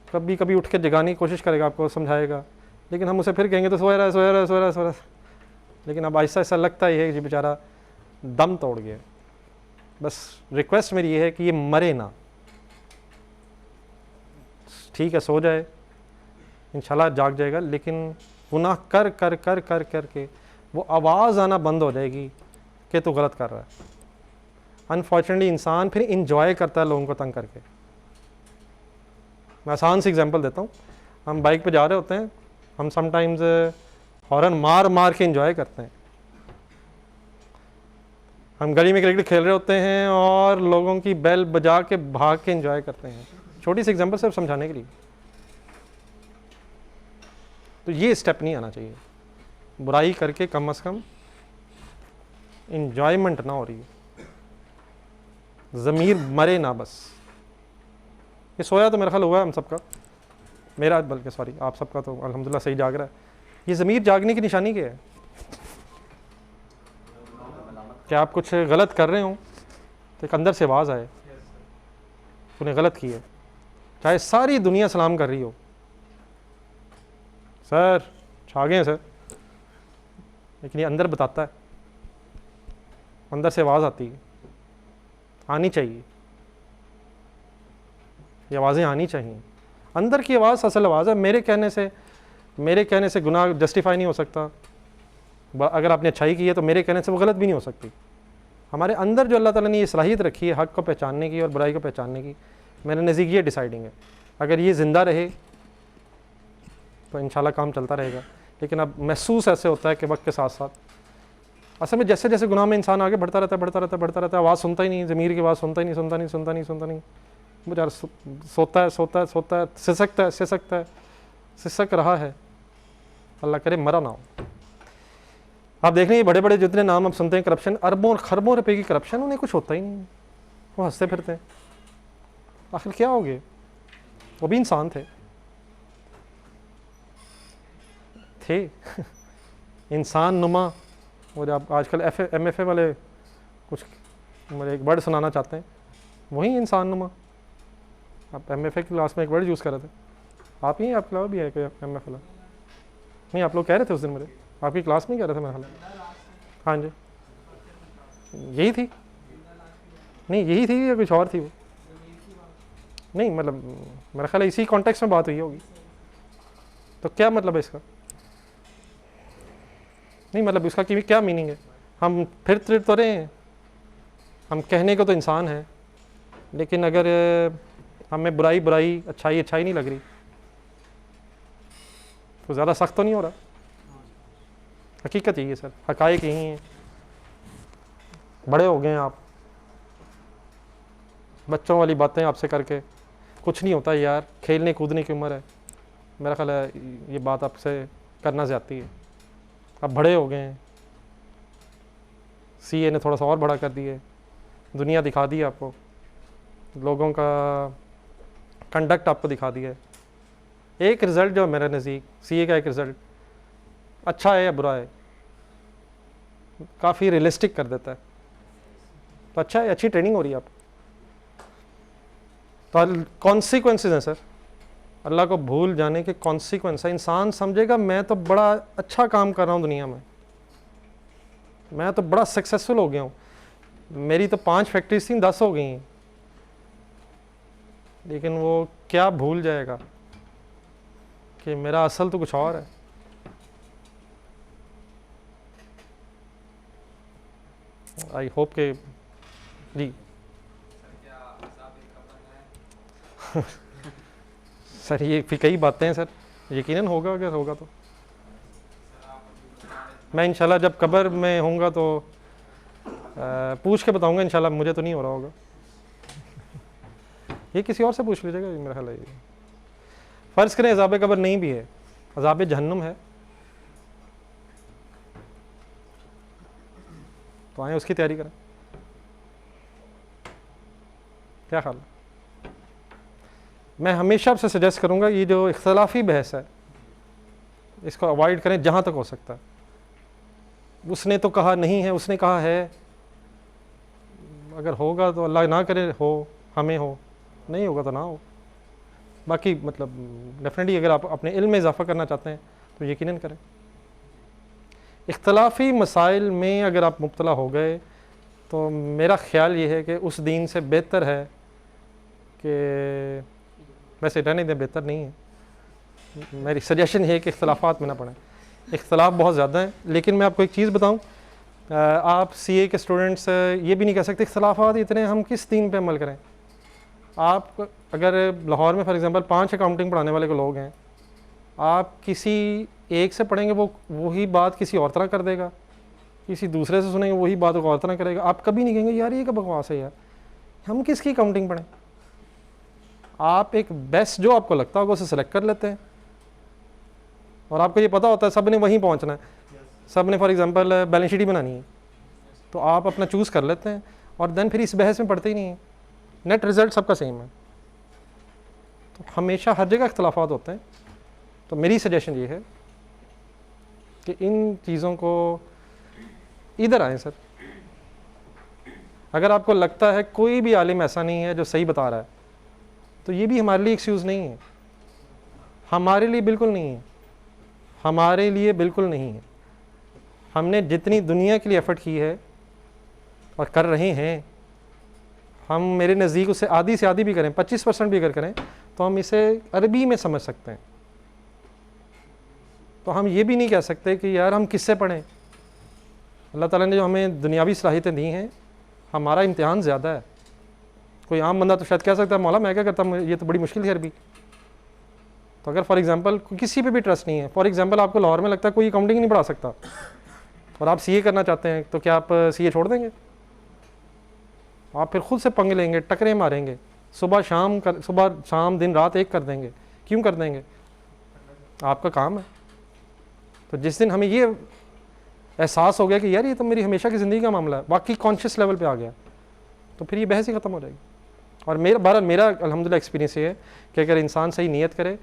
कभी कभी उठ के जगाने की कोशिश करेगा, आपको समझाएगा, लेकिन हम उसे फिर कहेंगे तो सोया रहा। लेकिन अब ऐसा ऐसा लगता ही है कि बेचारा दम तोड़ गया। बस रिक्वेस्ट मेरी ये है कि ये मरे ना, ठीक है सो जाए, इंशाल्लाह जाग जाएगा, लेकिन गुनाह कर कर कर कर कर के वो आवाज़ आना बंद हो जाएगी कि तू गलत कर रहा है। अनफॉर्चुनेटली इंसान फिर इंजॉय करता है लोगों को तंग करके। मैं आसान सी एग्जांपल देता हूँ। हम बाइक पे जा रहे होते हैं, हम समटाइम्स हॉर्न मार मार के इंजॉय करते हैं। हम गली में क्रिकेट खेल रहे होते हैं और लोगों की बेल बजा के भाग के इंजॉय करते हैं। छोटी सी एग्जांपल सिर्फ समझाने के लिए। तो ये स्टेप नहीं आना चाहिए। बुराई करके कम से कम इंजॉयमेंट ना हो रही है, ज़मीर मरे ना बस। ये सोया तो मेरा ख्याल हुआ है हम सबका, मेरा बल्कि सॉरी आप सबका तो अल्हम्दुलिल्लाह सही जाग रहा है। ये ज़मीर जागने की निशानी क्या है? क्या आप कुछ गलत कर रहे हो तो एक अंदर से आवाज़ आए तूने गलत की है, चाहे सारी दुनिया सलाम कर रही हो, सर छा गए सर, लेकिन ये अंदर बताता है, अंदर से आवाज़ आती है, आनी चाहिए, ये आवाज़ें आनी चाहिए। अंदर की आवाज़ असल आवाज़ है। मेरे कहने से गुनाह जस्टिफाई नहीं हो सकता। अगर आपने अच्छाई की है तो मेरे कहने से वो गलत भी नहीं हो सकती। हमारे अंदर जो अल्लाह ताला ने ये सलाहियत रखी है हक़ को पहचानने की और बुराई को पहचानने की, मेरे नज़दीक ये डिसाइडिंग है। अगर ये ज़िंदा रहे तो इंशाल्लाह काम चलता रहेगा। लेकिन अब महसूस ऐसे होता है कि वक्त के साथ साथ असल में जैसे जैसे गुनाह में इंसान आगे बढ़ता रहता है, आवाज़ सुनता ही नहीं, ज़मीर की आवाज़ सुनता नहीं, बेचारा सोता है, सिसक रहा है। अल्लाह करे मरा ना हो। आप देख रहे हैं बड़े बड़े जितने नाम आप सुनते हैं, करप्शन, अरबों और खरबों रुपए की करप्शन, उन्हें कुछ होता ही नहीं, वो हंसते फिरते हैं। आखिर क्या हो गए? वो भी इंसान थे इंसान नुमा। और आप आजकल MFA वाले कुछ मुझे एक वर्ड सुनाना चाहते हैं, वही इंसान नुमा। आप MFA की क्लास में एक वर्ड यूज़ कर रहे थे, आप ही आपके अलावा भी है कोई MFA वाला? नहीं, आप लोग कह रहे थे उस दिन, मुझे आपकी क्लास में कह रहे थे मेरा ख्याल। हाँ जी, यही थी? नहीं यही थी या कुछ और थी वो? नहीं मतलब मेरा ख्याल इसी कॉन्टेक्स्ट में बात हुई होगी। तो क्या मतलब है इसका? नहीं मतलब इसका क्या मीनिंग है? हम फिर तो रहे हैं, हम कहने को तो इंसान है, लेकिन अगर हमें बुराई अच्छाई नहीं लग रही तो ज़्यादा सख्त तो नहीं हो रहा। हकीकत यही है सर, हकायक यही हैं। बड़े हो गए हैं आप, बच्चों वाली बातें आपसे करके कुछ नहीं होता यार, खेलने कूदने की उम्र है। मेरा ख्याल है ये बात आपसे करना ज़्यादती है। अब बड़े हो गए हैं, CA ने थोड़ा सा और बड़ा कर दिए, दुनिया दिखा दी आपको, लोगों का कंडक्ट आपको दिखा दिया है। एक रिज़ल्ट जो मेरे नज़दीक CA का एक रिज़ल्ट अच्छा है या बुरा है, काफ़ी रियलिस्टिक कर देता है। तो अच्छा है, अच्छी ट्रेनिंग हो रही है आप। तो कॉन्सिक्वेंसेस हैं सर, अल्लाह को भूल जाने के कॉन्सिक्वेंस है। इंसान समझेगा मैं तो बड़ा अच्छा काम कर रहा हूँ दुनिया में, मैं तो बड़ा सक्सेसफुल हो गया हूँ, मेरी तो 5 फैक्ट्रीज थी 10 हो गई हैं। लेकिन वो क्या भूल जाएगा कि मेरा असल तो कुछ और है। आई होप के जी सर ये फिर कई बातें हैं सर, यकीनन होगा, अगर होगा तो मैं इंशाल्लाह जब कब्र में होऊंगा तो पूछ के बताऊंगा इंशाल्लाह। मुझे तो नहीं हो रहा होगा, ये किसी और से पूछ लीजिएगा। मेरा ख्याल है फ़र्ज़ करें अज़ाब कब्र नहीं भी है, अज़ाब जहन्नुम है, तो आए उसकी तैयारी करें। क्या ख्याल है? मैं हमेशा आपसे सजेस्ट करूंगा ये जो इख्तलाफी बहस है इसको अवॉइड करें जहाँ तक हो सकता है। उसने तो कहा नहीं है, उसने कहा है, अगर होगा तो अल्लाह ना करे हो, हमें हो, नहीं होगा तो ना हो। बाकी मतलब डेफिनेटली अगर आप अपने इल्म में इजाफ़ा करना चाहते हैं तो यकीनन करें। इख्तलाफी मसाइल में अगर आप मुब्तला हो गए तो मेरा ख़्याल ये है कि उस दीन से बेहतर है कि वैसे रहने दें, बेहतर नहीं है। मेरी सजेशन है कि इख्तलाफात में ना पड़ें। इख्तलाफ बहुत ज़्यादा है, लेकिन मैं आपको एक चीज़ बताऊं, आप CA के स्टूडेंट्स ये भी नहीं कह सकते इख्तलाफात इतने, हम किस दीन पे अमल करें। आप अगर लाहौर में फॉर एग्ज़ाम्पल 5 अकाउंटिंग पढ़ाने वाले को लोग हैं, आप किसी एक से पढ़ेंगे वो वही बात किसी और तरह कर देगा, किसी दूसरे से सुनेंगे वही बात को और तरह करेगा। आप कभी नहीं कहेंगे यार ये क्या बकवास है यार, हम किसकी अकाउंटिंग पढ़ें। आप एक बेस्ट जो आपको लगता होगा उसे सेलेक्ट कर लेते हैं, और आपको ये पता होता है सब ने वहीं पहुंचना है, सब ने फॉर एग्जांपल बैलेंस शीट ही बनानी है, तो आप अपना चूज़ कर लेते हैं और देन फिर इस बहस में पढ़ते ही नहीं हैं, नेट रिज़ल्ट सबका सेम है। तो हमेशा हर जगह इख्तलाफात होते हैं। तो मेरी सजेशन ये है कि इन चीज़ों को इधर आएँ सर। अगर आपको लगता है कोई भी आलिम ऐसा नहीं है जो सही बता रहा है, तो ये भी हमारे लिए एक्सक्यूज़ नहीं है, हमारे लिए बिल्कुल नहीं है, हमारे लिए बिल्कुल नहीं है। हमने जितनी दुनिया के लिए एफ़र्ट की है और कर रहे हैं, हम मेरे नज़दीक उससे आधी से आधी भी करें, 25% भी अगर करें, तो हम इसे अरबी में समझ सकते हैं। तो हम ये भी नहीं कह सकते कि यार हम किससे पढ़ें। अल्लाह ताला ने जो हमें दुनियावी सलाहियतें दी हैं, हमारा इम्तिहान ज़्यादा है। कोई आम बंदा तो शायद कह सकता है मौला मैं क्या करता, ये तो बड़ी मुश्किल है अरबी। तो अगर फॉर एग्जांपल किसी पे भी ट्रस्ट नहीं है, फॉर एग्जांपल आपको लाहौर में लगता है कोई अकाउंटिंग नहीं पढ़ा सकता और आप सीए करना चाहते हैं, तो क्या आप सीए छोड़ देंगे? आप फिर खुद से पंगे लेंगे, टकरे मारेंगे, सुबह शाम दिन रात एक कर देंगे। क्यों कर देंगे? आपका काम है। तो जिस दिन हमें ये एहसास हो गया कि यार ये तो मेरी हमेशा की ज़िंदगी का मामला है, वाकई कॉन्शियस लेवल पे आ गया, तो फिर ये बहस ही ख़त्म हो जाएगी। और मेरा अल्हम्दुलिल्लाह एक्सपीरियंस ये है कि अगर इंसान सही नीयत करे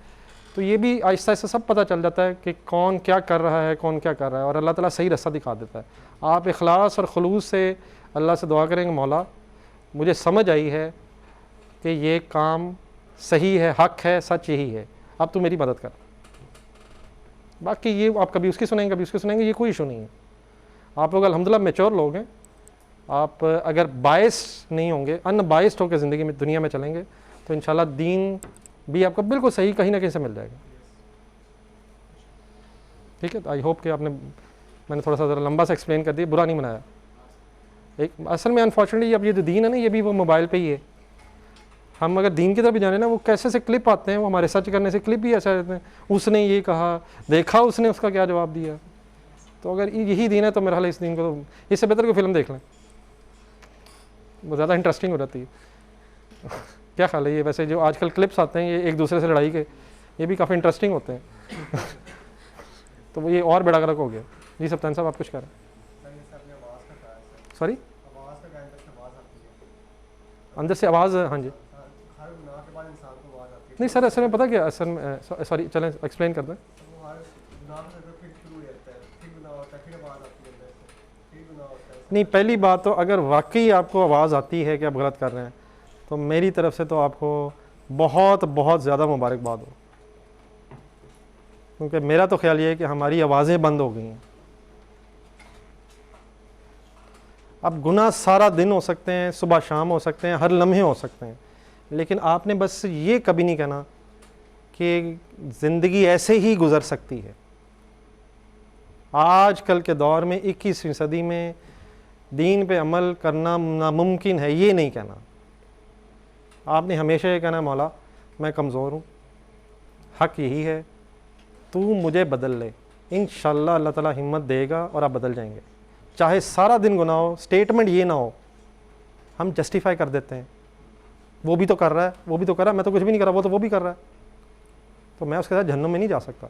तो ये भी आहिस्ता आहिस्ता सब पता चल जाता है कि कौन क्या कर रहा है, कौन क्या कर रहा है, और अल्लाह ताला सही रास्ता दिखा देता है। आप इखलास और खुलूस से अल्लाह से दुआ करेंगे, मौला मुझे समझ आई है कि ये काम सही है, हक है, सच यही है, अब तू मेरी मदद कर। बाकी ये आप कभी उसकी सुनेंगे कभी उसकी सुनेंगे, ये कोई इशू नहीं है। आप लोग अल्हम्दुलिल्लाह मैच्योर लोग हैं। आप अगर बायस नहीं होंगे, अनबायस्ड होकर ज़िंदगी में दुनिया में चलेंगे, तो इंशाल्लाह दीन भी आपको बिल्कुल सही कहीं ना कहीं से मिल जाएगा। ठीक है, आई होप कि मैंने थोड़ा सा ज़रा लंबा सा एक्सप्लेन कर दिया, बुरा नहीं मनाया। एक असल में अनफॉर्चुनेटली अब ये जो दीन है ना, ये भी वो मोबाइल पे ही है। हम अगर दीन की तरफ भी जाने ना, वो कैसे से क्लिप आते हैं, वो हमारे सच करने से क्लिप भी ऐसा रहते हैं, उसने ये कहा, देखा उसने उसका क्या जवाब दिया। तो अगर यही दीन है तो मेरा हाल इस दीन को तो इससे बेहतर कोई फिल्म देख लें, वो ज़्यादा इंटरेस्टिंग हो जाती है। क्या ख्याल है? ये वैसे जो आजकल क्लिप्स आते हैं ये एक दूसरे से लड़ाई के, ये भी काफ़ी इंटरेस्टिंग होते हैं। तो वो ये और बड़ा गर्क हो गया। जी सप्तान साहब आप कुछ कह रहे हैं? सॉरी, अंदर से आवाज़? हाँ जी, नहीं सर, असल में पता क्या, असल में सॉरी चलें एक्सप्लेन कर दें। नहीं, पहली बात तो अगर वाकई आपको आवाज़ आती है कि आप गलत कर रहे हैं, तो मेरी तरफ से तो आपको बहुत बहुत ज़्यादा मुबारकबाद हो, क्योंकि मेरा तो ख्याल ये है कि हमारी आवाज़ें बंद हो गई हैं। अब गुनाह सारा दिन हो सकते हैं, सुबह शाम हो सकते हैं, हर लम्हे हो सकते हैं, लेकिन आपने बस ये कभी नहीं कहना कि ज़िंदगी ऐसे ही गुज़र सकती है। आजकल के दौर में 21वीं सदी में दीन पे अमल करना नामुमकिन है, ये नहीं कहना। आपने हमेशा ये कहना, मौला मैं कमज़ोर हूँ, हक़ यही है, तू मुझे बदल ले। इंशाअल्लाह अल्लाह ताला हिम्मत देगा और आप बदल जाएंगे। चाहे सारा दिन गुनाह हो, स्टेटमेंट ये ना हो हम जस्टिफाई कर देते हैं, वो भी तो कर रहा है, वो भी तो कर रहा है, मैं तो कुछ भी नहीं कर रहा, वो भी कर रहा है, तो मैं उसके साथ जहन्नम में नहीं जा सकता।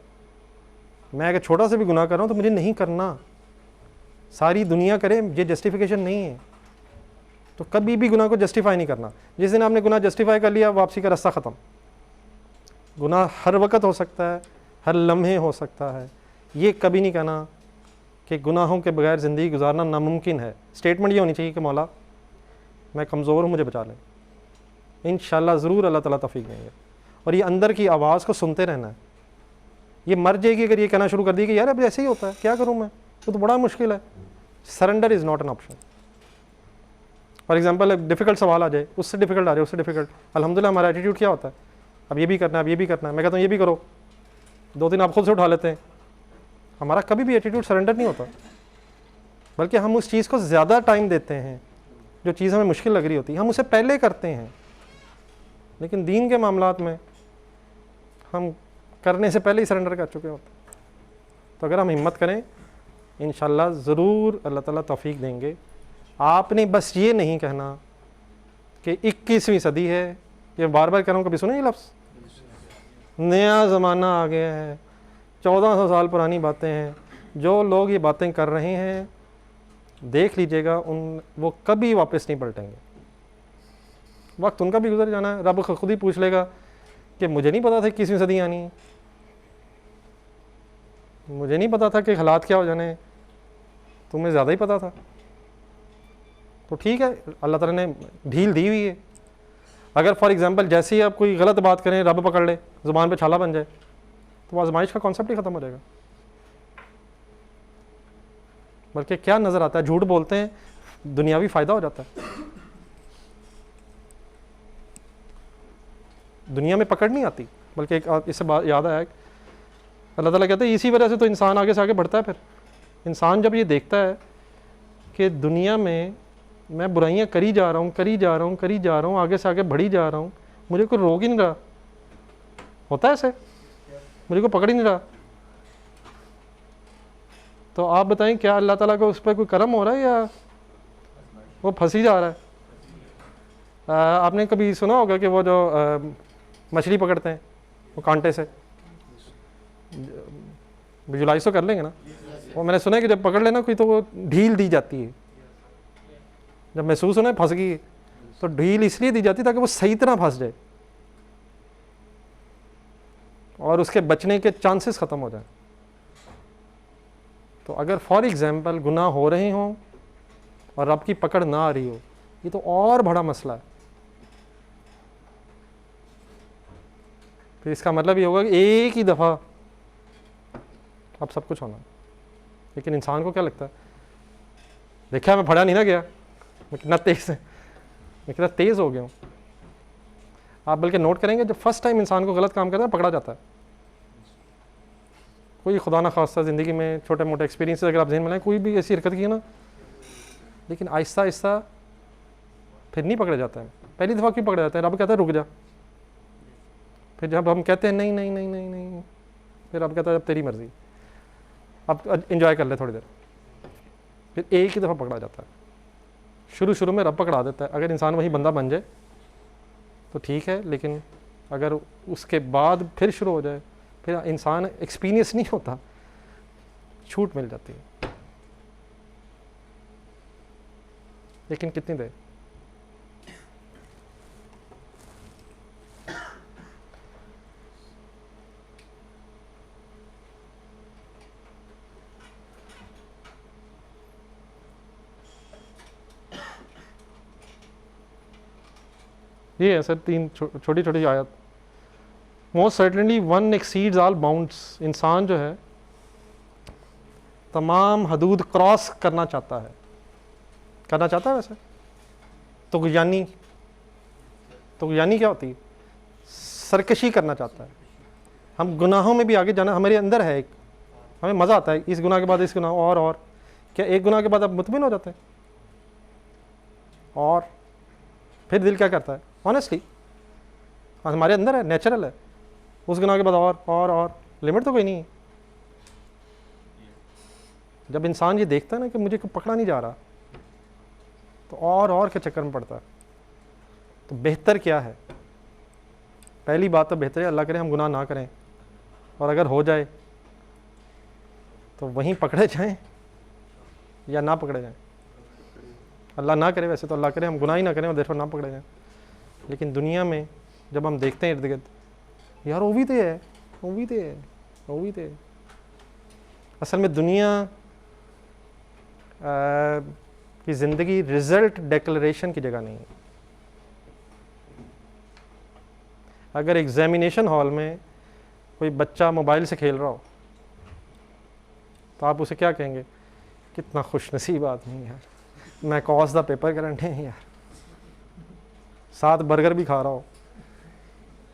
मैं अगर छोटा सा भी गुनाह कर रहा हूँ तो मुझे नहीं करना, सारी दुनिया करे, ये जस्टिफिकेशन नहीं है। तो कभी भी गुनाह को जस्टिफाई नहीं करना। जिस दिन आपने गुनाह जस्टिफाई कर लिया, वापसी का रास्ता ख़त्म। गुनाह हर वक्त हो सकता है, हर लम्हे हो सकता है। ये कभी नहीं कहना कि गुनाहों के बगैर ज़िंदगी गुजारना नामुमकिन है। स्टेटमेंट ये होनी चाहिए कि मौला मैं कमज़ोर हूँ, मुझे बचा लें। इंशाअल्लाह ज़रूर अल्लाह ताला तौफीक देंगे। और ये अंदर की आवाज़ को सुनते रहना है। ये मर जाएगी अगर ये कहना शुरू कर दी कि यार अब ऐसे ही होता है, क्या करूँ मैं, तो बड़ा मुश्किल है। Surrender is not an option. For example difficult सवाल आ जाए, उससे डिफ़िकल्ट आ जाए, उससे डिफ़िकल्ट, अल्हम्दुलिल्लाह हमारा एटीट्यूड क्या होता है, अब ये भी करना है, अब ये भी करना है। मैं कहता हूँ ये भी करो, 2 दिन आप खुद से उठा लेते हैं। हमारा कभी भी एटीट्यूड सरेंडर नहीं होता, बल्कि हम उस चीज़ को ज़्यादा टाइम देते हैं, जो चीज़ हमें मुश्किल लग रही होती है हम उसे पहले करते हैं। लेकिन दीन के मामलात में हम करने से पहले ही सरेंडर कर चुके होते हैं। तो अगर हम हिम्मत करें, इंशाअल्लाह ज़रूर अल्लाह ताला तौफीक देंगे। आपने बस ये नहीं कहना कि 21वीं सदी है, ये बार बार कह रहा हूँ, कभी सुने ये लफ्ज़, नया ज़माना आ गया है, 1400 साल पुरानी बातें हैं। जो लोग ये बातें कर रहे हैं देख लीजिएगा वो कभी वापस नहीं पलटेंगे। वक्त उनका भी गुजर जाना है, रब खुद ही पूछ लेगा कि मुझे नहीं पता था 21वीं सदी आनी है, मुझे नहीं पता था कि हालात क्या हो जाने हैं, तुम्हें ज़्यादा ही पता था। तो ठीक है, अल्लाह ताला ने ढील दी हुई है। अगर फॉर एग्जांपल जैसे ही आप कोई गलत बात करें, रब पकड़ ले, ज़ुबान पे छाला बन जाए, तो आजमाइश का कॉन्सेप्ट ही ख़त्म हो जाएगा। बल्कि क्या नज़र आता है, झूठ बोलते हैं, दुनियावी फ़ायदा हो जाता है, दुनिया में पकड़ नहीं आती। बल्कि एक इससे बात याद आया, अल्लाह ताला कहते हैं इसी वजह से तो इंसान आगे से आगे बढ़ता है। फिर इंसान जब ये देखता है कि दुनिया में मैं बुराइयां करी जा रहा हूँ, आगे से आगे बढ़ी जा रहा हूँ, मुझे कोई रोक ही नहीं रहा, होता है ऐसे, मुझे कोई पकड़ ही नहीं रहा, तो आप बताएं क्या अल्लाह ताला को उस पर कोई करम हो रहा है या वो फंसी जा रहा है? आपने कभी सुना होगा कि वो जो मछली पकड़ते हैं वो कांटे से, विजुलाइज तो कर लेंगे ना, वो मैंने सुना है कि जब पकड़ लेना कोई तो वो ढील दी जाती है, जब महसूस होना फंस गई तो ढील इसलिए दी जाती है ताकि वो सही तरह फंस जाए और उसके बचने के चांसेस ख़त्म हो जाए। तो अगर फॉर एग्जांपल गुनाह हो रहे हों और रब की पकड़ ना आ रही हो, ये तो और बड़ा मसला है। फिर इसका मतलब ये होगा कि एक ही दफ़ा अब सब कुछ होना। लेकिन इंसान को क्या लगता है, देखा मैं फड़ा नहीं ना गया, मैं कितना तेज़ हो गया हूँ। आप बल्कि नोट करेंगे जब फर्स्ट टाइम इंसान को गलत काम करता है पकड़ा जाता है, कोई खुदा ना खास्ता ज़िंदगी में छोटे मोटे एक्सपीरियंस अगर आप ज़हन में लाएं, कोई भी ऐसी हरकत की ना, लेकिन आहिस्ता आहिस्ता फिर नहीं पकड़ा जाता है। पहली दफ़ा क्यों पकड़ा जाता है? रब कहता है रुक जा, फिर जब हम कहते हैं नहीं नहीं नहीं नहीं नहीं, फिर रब कहता है अब तेरी मर्ज़ी, अब इंजॉय कर ले थोड़ी देर, फिर एक ही दफ़ा पकड़ा जाता है। शुरू में रब पकड़ा देता है, अगर इंसान वही बंदा बन जाए तो ठीक है, लेकिन अगर उसके बाद फिर शुरू हो जाए, फिर इंसान एक्सपीरियंस नहीं होता, छूट मिल जाती है। लेकिन कितनी देर? ये है सर तीन छोटी छोटी आयत। Most certainly one exceeds all bounds. इंसान जो है तमाम हदूद क्रॉस करना चाहता है, वैसे तो यानी क्या होती है? सरकशी करना चाहता है। हम गुनाहों में भी आगे जाना हमारे अंदर है, एक हमें मज़ा आता है, इस गुनाह के बाद इस गुनाह और क्या एक गुनाह के बाद आप मुतमिन हो जाते हैं, और फिर दिल क्या करता है? ऑनेस्टली हमारे अंदर है, नेचुरल है, उस गुनाह के बाद और लिमिट तो कोई नहीं है। जब इंसान ये देखता है ना कि मुझे पकड़ा नहीं जा रहा, तो और के चक्कर में पड़ता है। तो बेहतर क्या है? पहली बात तो बेहतर है अल्लाह करे हम गुनाह ना करें, और अगर हो जाए तो वहीं पकड़े जाएं या ना पकड़े जाएं। अल्लाह ना करे, वैसे तो अल्लाह करे हम गुनाह ही ना करें और देखो ना पकड़े जाएं। लेकिन दुनिया में जब हम देखते हैं इर्द गिर्द, यार वो भी तो है। असल में दुनिया की ज़िंदगी रिज़ल्ट डिक्लेरेशन की जगह नहीं है। अगर एग्जामिनेशन हॉल में कोई बच्चा मोबाइल से खेल रहा हो तो आप उसे क्या कहेंगे? कितना खुशनसीब आदमी यार, मैं कॉस दा पेपर करने हैं यार, साथ बर्गर भी खा रहा हो,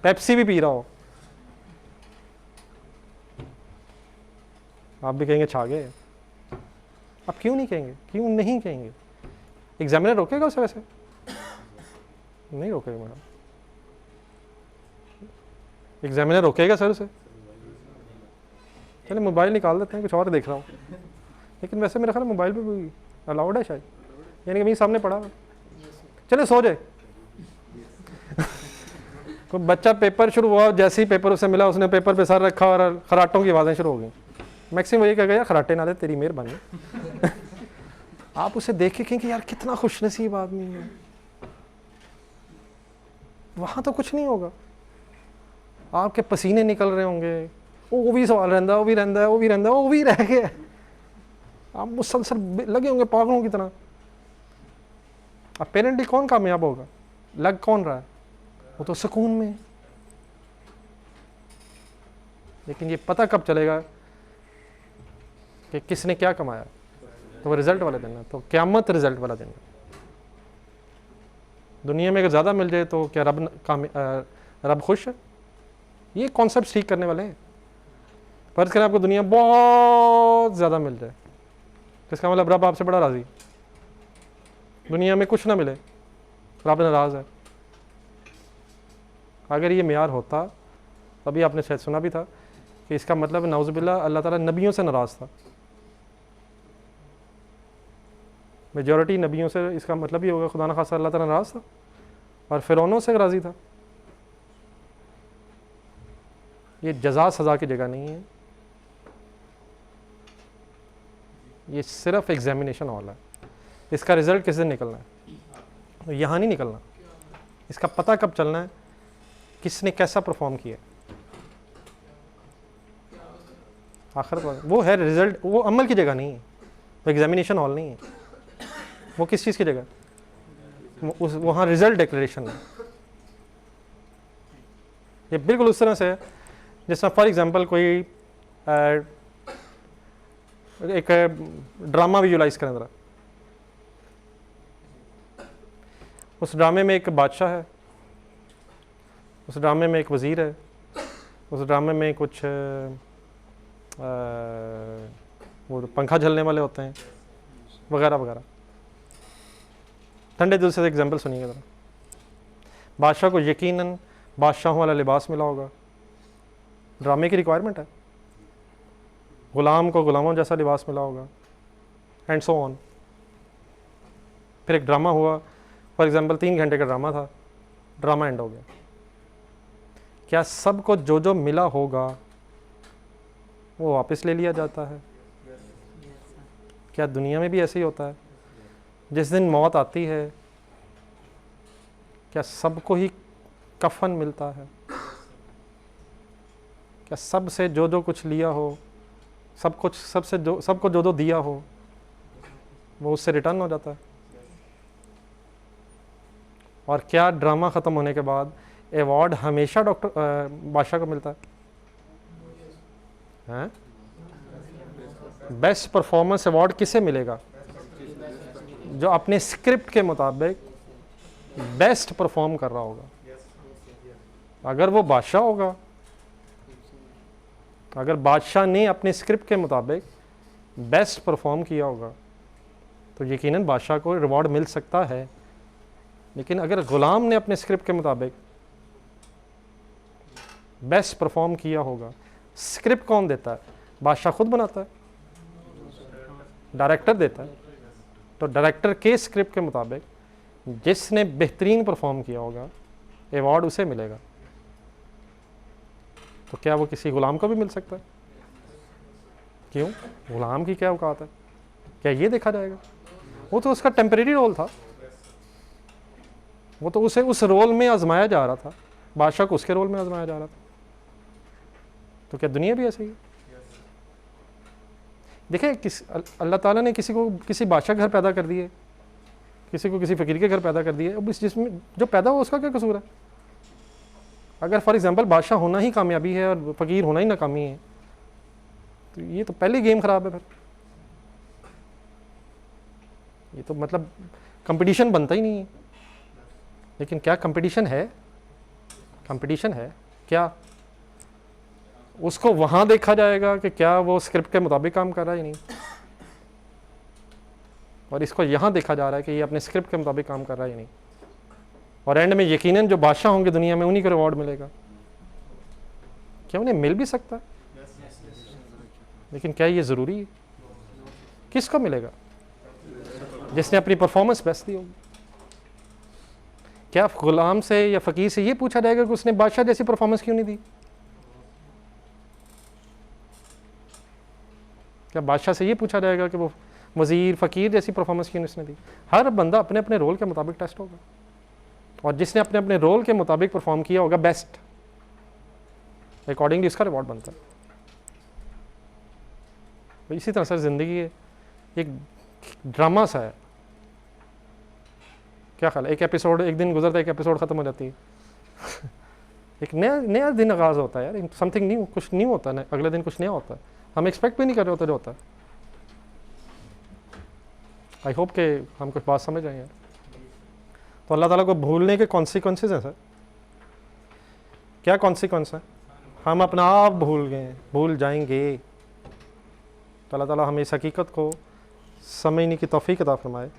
पेप्सी भी पी रहा हो, आप भी कहेंगे छा गए। आप क्यों नहीं कहेंगे? एग्जामिनर रोकेगा उसे? वैसे नहीं रोकेगा मैडम, एग्जामिनर रोकेगा सर उसे? चलिए मोबाइल निकाल देते हैं, कुछ और देख रहा हूँ, लेकिन वैसे मेरा ख्याल मोबाइल पे भी अलाउड है शायद, यानी कि मेरे सामने पड़ा है। चले सो जाए। कोई बच्चा पेपर शुरू हुआ, जैसे ही पेपर उसे मिला उसने पेपर पे सर रखा और खराटों की आवाज़ें शुरू हो गई। मैक्सिमम वही कह गया खराटे ना दे तेरी मेहरबानी। आप उसे देख के कहेंगे यार कितना खुशनसीब आदमी है, वहाँ तो कुछ नहीं होगा, आपके पसीने निकल रहे होंगे, वो भी सवाल रहता है, वो भी रहता है, वो भी रहता है, वो भी रह गया, आप मुसलसल लगे होंगे पागलों की तरह। अब पेरेंटली कौन कामयाब होगा, लग कौन रहा है, वो तो सुकून में। लेकिन ये पता कब चलेगा कि किसने क्या कमाया, तो वो रिजल्ट वाला दिन है, तो क़यामत रिजल्ट वाला दिन है। दुनिया में अगर ज़्यादा मिल जाए तो क्या रब खुश है? ये कॉन्सेप्ट ठीक करने वाले हैं। फर्ज करें आपको दुनिया बहुत ज़्यादा मिल जाए, तो इसका मतलब रब आपसे बड़ा राज़ी। दुनिया में कुछ ना मिले, रब नाराज़ है। अगर ये मेयार होता, अभी आपने शायद सुना भी था कि इसका मतलब नाउज़ुबिल्लाह अल्लाह ताला नबियों से नाराज़ था। मेजॉरिटी नबियों से, इसका मतलब ही होगा खुदा न खासा अल्लाह ताला नाराज़ था और फ़िरौनों से राज़ी था। ये जज़ा सज़ा की जगह नहीं है, ये सिर्फ एग्जामिनेशन हॉल है। इसका रिज़ल्ट किस दिन निकलना है? तो यहाँ नहीं निकलना। इसका पता कब चलना है किसने कैसा परफॉर्म किया। आखिर वो है रिज़ल्ट, वो अमल की जगह नहीं है, वो एग्जामिनेशन हॉल नहीं है। वो किस चीज़ की जगह? वहाँ रिज़ल्ट डिक्लेरेशन है। ये बिल्कुल उस तरह से है जैसा फॉर एग्ज़ाम्पल कोई एक ड्रामा विजुलाइज करें ज़रा। उस ड्रामे में एक बादशाह है, उस ड्रामे में एक वज़ीर है, उस ड्रामे में कुछ वो पंखा झलने वाले होते हैं वगैरह वगैरह। ठंडे दिल से एग्जाम्पल सुनिएगा ज़रा। बादशाह को यकीनन बादशाहों वाला लिबास मिला होगा, ड्रामे की रिक्वायरमेंट है। ग़ुलाम को ग़ुलामों जैसा लिबास मिला होगा, एंड सो ऑन। फिर एक ड्रामा हुआ, फॉर एग्ज़ाम्पल 3 घंटे का ड्रामा था, ड्रामा एंड हो गया। क्या सबको जो जो मिला होगा वो वापस ले लिया जाता है? क्या दुनिया में भी ऐसे ही होता है? जिस दिन मौत आती है क्या सबको ही कफन मिलता है? क्या सब से जो जो कुछ लिया हो, सब कुछ सबसे जो सबको जो जो दिया हो वो उससे रिटर्न हो जाता है? और क्या ड्रामा ख़त्म होने के बाद अवार्ड हमेशा बादशाह को मिलता है? बेस्ट परफॉर्मेंस अवार्ड किसे मिलेगा? जो अपने स्क्रिप्ट के मुताबिक बेस्ट परफॉर्म कर रहा होगा। अगर वो बादशाह होगा, अगर बादशाह ने अपने स्क्रिप्ट के मुताबिक बेस्ट परफॉर्म किया होगा तो यकीनन बादशाह को रिवॉर्ड मिल सकता है। लेकिन अगर ग़ुलाम ने अपने स्क्रिप्ट के मुताबिक बेस्ट परफॉर्म किया होगा, स्क्रिप्ट कौन देता है? बादशाह खुद बनाता है, डायरेक्टर देता है। तो डायरेक्टर के स्क्रिप्ट के मुताबिक जिसने बेहतरीन परफॉर्म किया होगा अवार्ड उसे मिलेगा। तो क्या वो किसी ग़ुलाम को भी मिल सकता है? क्यों? ग़ुलाम की क्या औकात है? क्या ये देखा जाएगा? वो तो उसका टेम्परेरी रोल था, वो तो उसे उस रोल में आजमाया जा रहा था, बादशाह को उसके रोल में आजमाया जा रहा था। तो क्या दुनिया भी ऐसे ही है? देखिए अल्लाह ताला ने किसी को किसी बादशाह के घर पैदा कर दिए, किसी को किसी फ़कीर के घर पैदा कर दिए। अब जिसमें जो पैदा हो उसका क्या कसूर है? अगर फॉर एग्ज़ाम्पल बादशाह होना ही कामयाबी है और फ़कीर होना ही नाकामी है तो ये तो पहले गेम ख़राब है। फिर ये तो मतलब कंपटीशन बनता ही नहीं है। लेकिन क्या कंपटीशन है? कंपटीशन है क्या? उसको वहाँ देखा जाएगा कि क्या वो स्क्रिप्ट के मुताबिक काम कर रहा है या नहीं, और इसको यहाँ देखा जा रहा है कि ये अपने स्क्रिप्ट के मुताबिक काम कर रहा है या नहीं। और एंड में यकीनन जो बादशाह होंगे दुनिया में उन्हीं को रिवॉर्ड मिलेगा। क्या उन्हें मिल भी सकता है? लेकिन क्या ये ज़रूरी है? किसको मिलेगा? जिसने अपनी परफॉर्मेंस बेस्ट दी होगी। क्या ग़ुलाम से या फ़कीर से ये पूछा जाएगा कि उसने बादशाह जैसी परफॉर्मेंस क्यों नहीं दी? क्या बादशाह से ये पूछा जाएगा कि वो वज़ीर, फ़कीर जैसी परफॉर्मेंस क्यों इसने दी? हर बंदा अपने अपने रोल के मुताबिक टेस्ट होगा, और जिसने अपने अपने रोल के मुताबिक परफॉर्म किया होगा बेस्ट, अकॉर्डिंगली उसका रिवॉर्ड बनता है। तो इसी तरह से ज़िंदगी है, एक ड्रामा सा है। क्या ख्याल है? एक एपिसोड, एक दिन गुजरता है, एक एपिसोड ख़त्म हो जाती है एक नया दिन आगाज़ होता है यार, समथिंग न्यू, कुछ न्यू होता है, अगले दिन कुछ नया होता है, हम एक्सपेक्ट भी नहीं कर रहे होते जो होता है। आई होप कि हम कुछ बात समझ आए यार। तो अल्लाह ताला को भूलने के कॉन्सिक्वेंसेस हैं सर। क्या कॉन्सिक्वेंस है? हम अपना आप भूल गए, भूल जाएंगे। तो अल्लाह ताला हमें इस हकीकत को समझने की तौफीक अता फरमाए।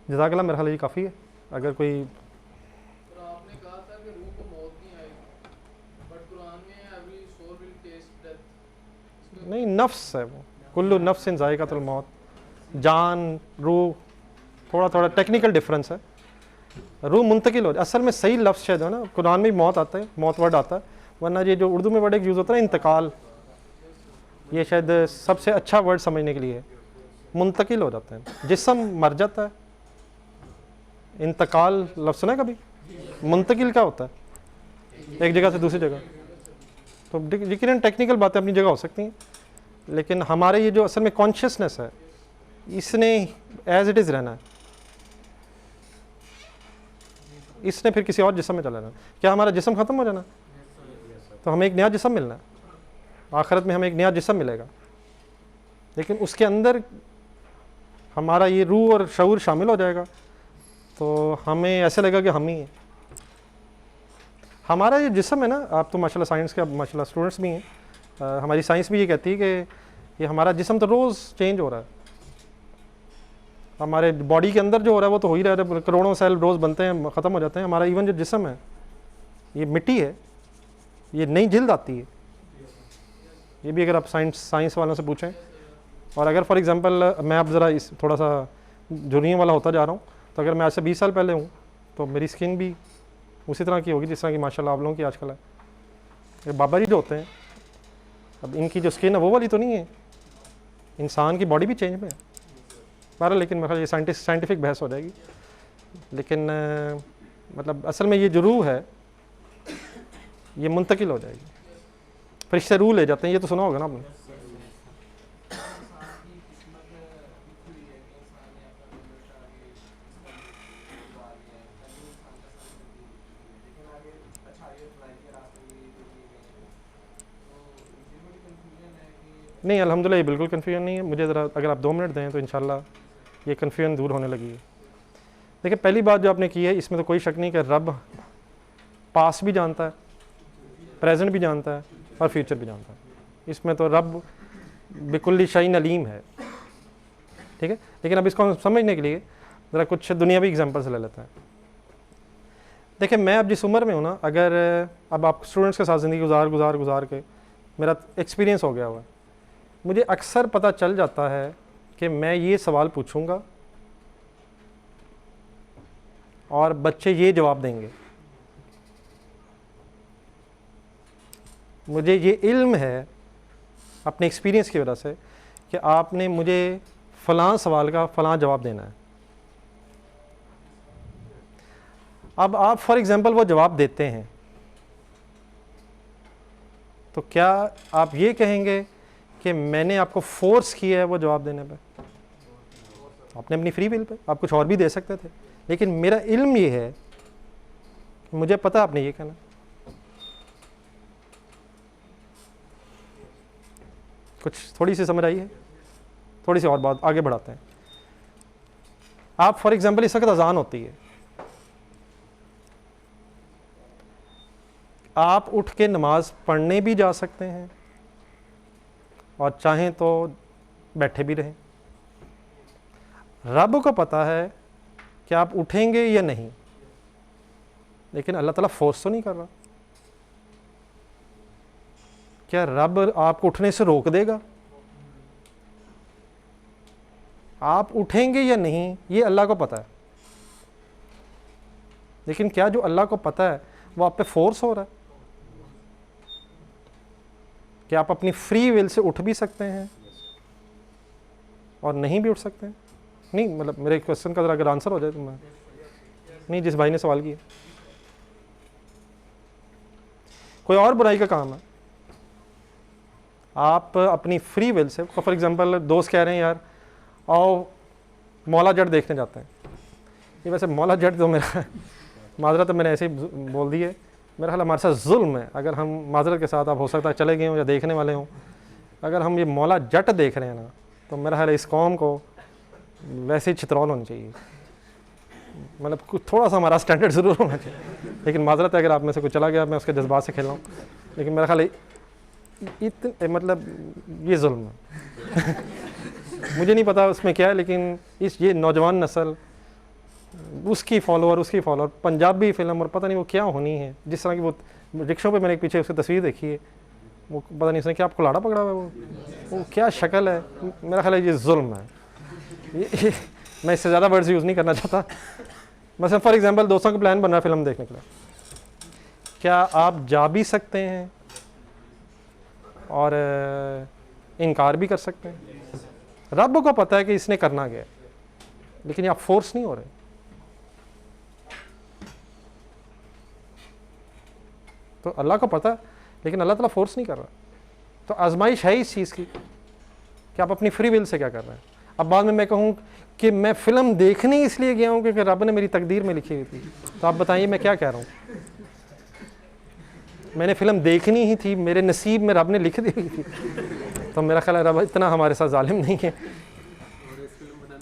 जज़ाकल्लाह, मेरा ख्याल ये काफ़ी है। अगर कोई आपने कहा था कि रूह को मौत नहीं आएगी, बट कुरान में every soul will test death. नहीं, नफ्स है वो, कुल्लु नफ्सिन ज़ाइक़ातुल मौत, जान, रूह, थोड़ा थोड़ा टेक्निकल डिफरेंस है। रूह मुंतकिल हो, असल में सही लफ्ज़ शायद है ना, कुरान में भी मौत आता है, मौत वर्ड आता है, वरना ये जो उर्दू में वर्ड एक यूज़ होता है ना, इंतकाल, ये शायद सबसे अच्छा वर्ड समझने के लिए है। मुंतकिल हो जाते हैं, जिस्म मर जाता है। इंतकाल लफ्ज़ सुना है कभी? मुंतकिल क्या होता है? एक जगह से दूसरी जगह। तो यकीनन टेक्निकल बातें अपनी जगह हो सकती हैं, लेकिन हमारे ये जो असल में कॉन्शियसनेस है, इसने एज इट इज़ रहना है, इसने फिर किसी और जिस्म में चला जाना। क्या हमारा जिस्म ख़त्म हो जाना? तो हमें एक नया जिस्म मिलना है, आखिरत में हमें एक नया जिस्म मिलेगा, लेकिन उसके अंदर हमारा ये रूह और शऊर शामिल हो जाएगा, तो हमें ऐसे लगेगा कि हम ही हैं। हमारा ये जिस्म है ना, आप तो माशाल्लाह साइंस के माशाल्लाह स्टूडेंट्स भी हैं, हमारी साइंस भी ये कहती है कि ये हमारा जिस्म तो रोज़ चेंज हो रहा है। हमारे बॉडी के अंदर जो हो रहा है वो तो हो ही रहा है, करोड़ों सेल रोज़ बनते हैं, ख़त्म हो जाते हैं। हमारा इवन जो जिस्म है, ये मिट्टी है, ये नई जिल्द आती है। ये भी अगर आप साइंस वालों से पूछें, और अगर फॉर एग्जांपल मैं अब ज़रा इस थोड़ा सा जुनियर वाला होता जा रहा हूँ, तो अगर मैं आज से 20 साल पहले हूँ तो मेरी स्किन भी उसी तरह की होगी जिस तरह की माशाल्लाह आप लोगों की आजकल है। ये बाबा जी जो होते हैं, अब इनकी जो स्किन है वो वाली तो नहीं है, इंसान की बॉडी भी चेंज में है बारह, लेकिन मेरा ये साइंटिफिक बहस हो जाएगी। लेकिन मतलब असल में ये जो रूह है ये मुंतकिल हो जाएगी, फरिश्ते रूह ले जाते हैं, ये तो सुना होगा ना आपने। नहीं, अल्हम्दुलिल्लाह ये बिल्कुल कन्फ्यूजन नहीं है। मुझे ज़रा अगर आप 2 मिनट दें तो इंशाल्लाह ये कन्फ्यूजन दूर होने लगी है। देखिए, पहली बात जो आपने की है, इसमें तो कोई शक नहीं कि रब पास्ट भी जानता है, प्रेजेंट भी जानता है और फ्यूचर भी जानता है। इसमें तो रब बिकुल्ली शैइन अलीम है, ठीक है। लेकिन अब इसको समझने के लिए ज़रा कुछ दुनियावी एग्जांपल्स ले लेते हैं। देखिए, मैं अब जिस उम्र में हूँ ना, अगर अब आप स्टूडेंट्स के साथ ज़िंदगी गुजार के मेरा एक्सपीरियंस हो गया हुआ है, मुझे अक्सर पता चल जाता है कि मैं ये सवाल पूछूंगा और बच्चे ये जवाब देंगे। मुझे ये इल्म है अपने एक्सपीरियंस की वजह से कि आपने मुझे फ़लाँ सवाल का फ़लाँ जवाब देना है। अब आप फॉर एग्ज़ाम्पल वो जवाब देते हैं, तो क्या आप ये कहेंगे कि मैंने आपको फोर्स किया है वो जवाब देने पे? आपने अपनी फ्री विल पे, आप कुछ और भी दे सकते थे, लेकिन मेरा इल्म ये है, मुझे पता आपने ये कहना। कुछ थोड़ी सी समझ आई है? थोड़ी सी और बात आगे बढ़ाते हैं। आप फॉर एग्जांपल इस वक्त अजान होती है, आप उठ के नमाज पढ़ने भी जा सकते हैं और चाहें तो बैठे भी रहें। रब को पता है कि आप उठेंगे या नहीं, लेकिन अल्लाह ताला फोर्स तो नहीं कर रहा। क्या रब आपको उठने से रोक देगा? आप उठेंगे या नहीं ये अल्लाह को पता है, लेकिन क्या जो अल्लाह को पता है वो आप पे फोर्स हो रहा है? कि आप अपनी फ्री विल से उठ भी सकते हैं और नहीं भी उठ सकते हैं? नहीं, मतलब मेरे क्वेश्चन का ज़रा अगर आंसर हो जाए तो मैं नहीं, जिस भाई ने सवाल किया। कोई और बुराई का काम है, आप अपनी free will say, for example दोस्त कह रहे हैं यार आओ मौला जट देखने जाते हैं। ये वैसे मौला जट तो मेरा माजरत मैंने ऐसे ही बोल दी है, मेरा ख्याल हमारे साथ जुल्म है। अगर हम माजरत के साथ, आप हो सकता है चले गए हों या देखने वाले हों, अगर हम ये मौला जट देख रहे हैं ना, तो मेरा ख्याल इस कौम को वैसे ही चित्रौल होनी चाहिए। मतलब कुछ थोड़ा सा हमारा स्टैंडर्ड ज़रूर होना चाहिए, लेकिन माजरत है अगर आप में से कुछ चला गया, मैं उसके जज्बात से खेल रहा हूँ, लेकिन मेरा ख्याल मतलब ये जुल्म है। मुझे नहीं पता उसमें क्या है, लेकिन ये नौजवान नस्ल, उसकी फॉलोअर पंजाबी फिल्म और पता नहीं वो क्या होनी है, जिस तरह की वो रिक्शों पे मैंने एक पीछे उसकी तस्वीर देखी है, वो पता नहीं उसने क्या कुल्हाड़ा पकड़ा हुआ है, वो क्या शक्ल है। मेरा ख्याल है ये जुल्म है। ये मैं इससे ज़्यादा वर्ड्स यूज़ नहीं करना चाहता। मतलब फॉर एग्जांपल दोस्तों का प्लान बन रहा है फिल्म देखने के लिए, क्या आप जा भी सकते हैं और इनकार भी कर सकते हैं? रब को पता है कि इसने करना क्या है, लेकिन आप फोर्स नहीं हो रहे। तो अल्लाह को पता है, लेकिन अल्लाह ताला फोर्स नहीं कर रहा। तो आजमाइश है इस चीज़ की कि आप अपनी फ्री विल से क्या कर रहे हैं। अब बाद में मैं कहूँ कि मैं फ़िल्म देखने इसलिए गया हूँ क्योंकि रब ने मेरी तकदीर में लिखी हुई थी, तो आप बताइए मैं क्या कह रहा हूँ। मैंने फ़िल्म देखनी ही थी, मेरे नसीब में रब ने लिख दी हुई थी। तो मेरा ख्याल है रब इतना हमारे साथ जालिम नहीं है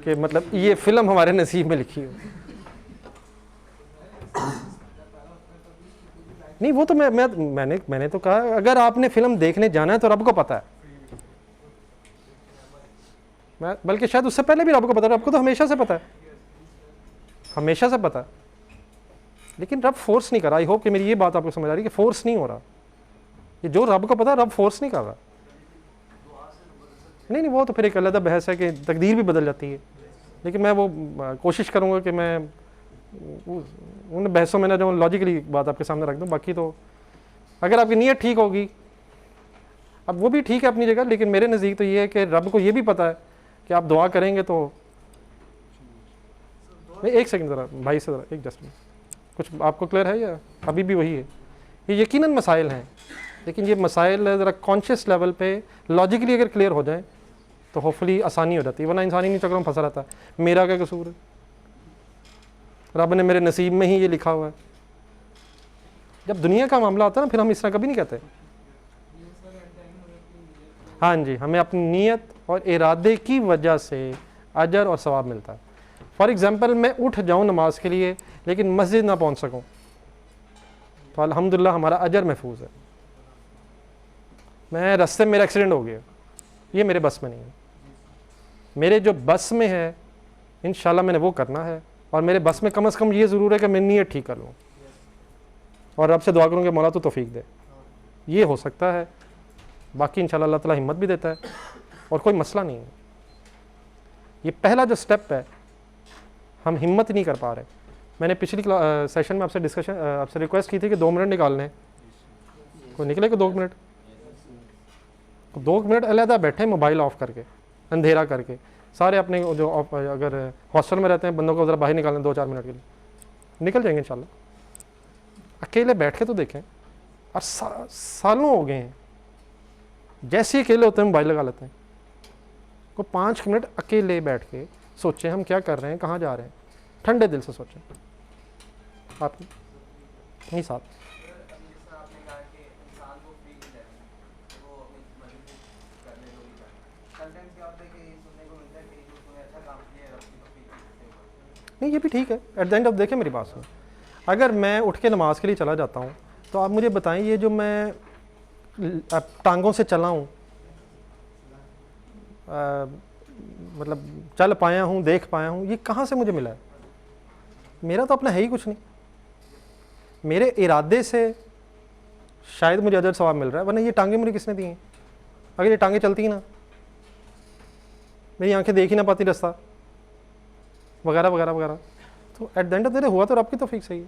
कि मतलब ये फ़िल्म हमारे नसीब में लिखी हो। नहीं, वो तो मैंने तो कहा अगर आपने फ़िल्म देखने जाना है तो रब को पता है। मैं बल्कि शायद उससे पहले भी रब को पता है, रब को तो हमेशा से पता है, हमेशा से पता है, लेकिन रब फोर्स नहीं कर रहा। आई होप कि मेरी ये बात आपको समझ आ रही है कि फोर्स नहीं हो रहा। ये जो रब को पता है, रब फोर्स नहीं कर रहा। नहीं, वो तो फिर एक अलग बहस है कि तकदीर भी बदल जाती है, लेकिन मैं वो कोशिश करूँगा कि मैं उन बहसों में ना जो लॉजिकली बात आपके सामने रख दूँ। बाकी तो अगर आपकी नीयत ठीक होगी, अब वो भी ठीक है अपनी जगह, लेकिन मेरे नज़दीक तो ये है कि रब को ये भी पता है कि आप दुआ करेंगे तो। एक सेकंड ज़रा भाई से ज़रा एक जस्ट कुछ आपको क्लियर है या अभी भी वही है? ये यकीनन मसाइल हैं, लेकिन ये मसाइल ज़रा कॉन्शियस लेवल पे लॉजिकली अगर क्लियर हो जाए तो होपफुली आसानी हो जाती है, वरना इंसानी नहीं चक्रों में फंसा रहता है। मेरा क्या कसूर है, रब ने मेरे नसीब में ही ये लिखा हुआ है। जब दुनिया का मामला आता है ना, फिर हम इस तरह कभी नहीं कहते। हाँ जी, हमें अपनी नीयत और इरादे की वजह से अजर और सवाब मिलता है। फॉर एग्ज़ाम्पल मैं उठ जाऊँ नमाज के लिए लेकिन मस्जिद ना पहुँच सकूँ, तो अल्हम्दुलिल्लाह हमारा अजर महफूज है। मैं रास्ते में मेरा एक्सीडेंट हो गया, ये मेरे बस में नहीं है। मेरे जो बस में है इंशाल्लाह मैंने वो करना है, और मेरे बस में कम से कम ये ज़रूर है कि मैं नीयत ठीक कर लूँ और रब से दुआ करूँ कि मौला तो तौफीक दे। ये हो सकता है, बाकी इंशाल्लाह अल्लाह ताला हिम्मत भी देता है और कोई मसला नहीं है। ये पहला जो स्टेप है, हम हिम्मत नहीं कर पा रहे। मैंने पिछली सेशन में आपसे रिक्वेस्ट की थी कि 2 मिनट निकालने, कोई निकले कि 2 मिनट? 2 मिनट अलहदा बैठे मोबाइल ऑफ करके, अंधेरा करके, सारे अपने जो अगर हॉस्टल में रहते हैं बंदों को ज़रा बाहर निकालें 2-4 मिनट के लिए, निकल जाएंगे इंशाल्लाह। अकेले बैठ के तो देखें, और सालों हो गए हैं जैसे ही अकेले होते हैं मोबाइल लगा लेते हैं। को 5 मिनट अकेले बैठ के सोचें हम क्या कर रहे हैं, कहाँ जा रहे हैं, ठंडे दिल से सोचें। आप नहीं साथ नहीं, ये भी ठीक है। एट द एंड ऑफ देखें मेरी बात सुन, अगर मैं उठ के नमाज के लिए चला जाता हूँ तो आप मुझे बताएं ये जो मैं टांगों से चला हूँ, मतलब चल पाया हूँ, देख पाया हूँ, ये कहाँ से मुझे मिला है? मेरा तो अपना है ही कुछ नहीं। मेरे इरादे से शायद मुझे अजर सवाब मिल रहा है, वरना ये टांगें मुझे किसने दी हैं? अगर ये टांगें चलती ना, मेरी आंखें देख ही ना पाती रास्ता वगैरह वगैरह वगैरह, तो at the end of the day हुआ तो रब की तौफीक सही है,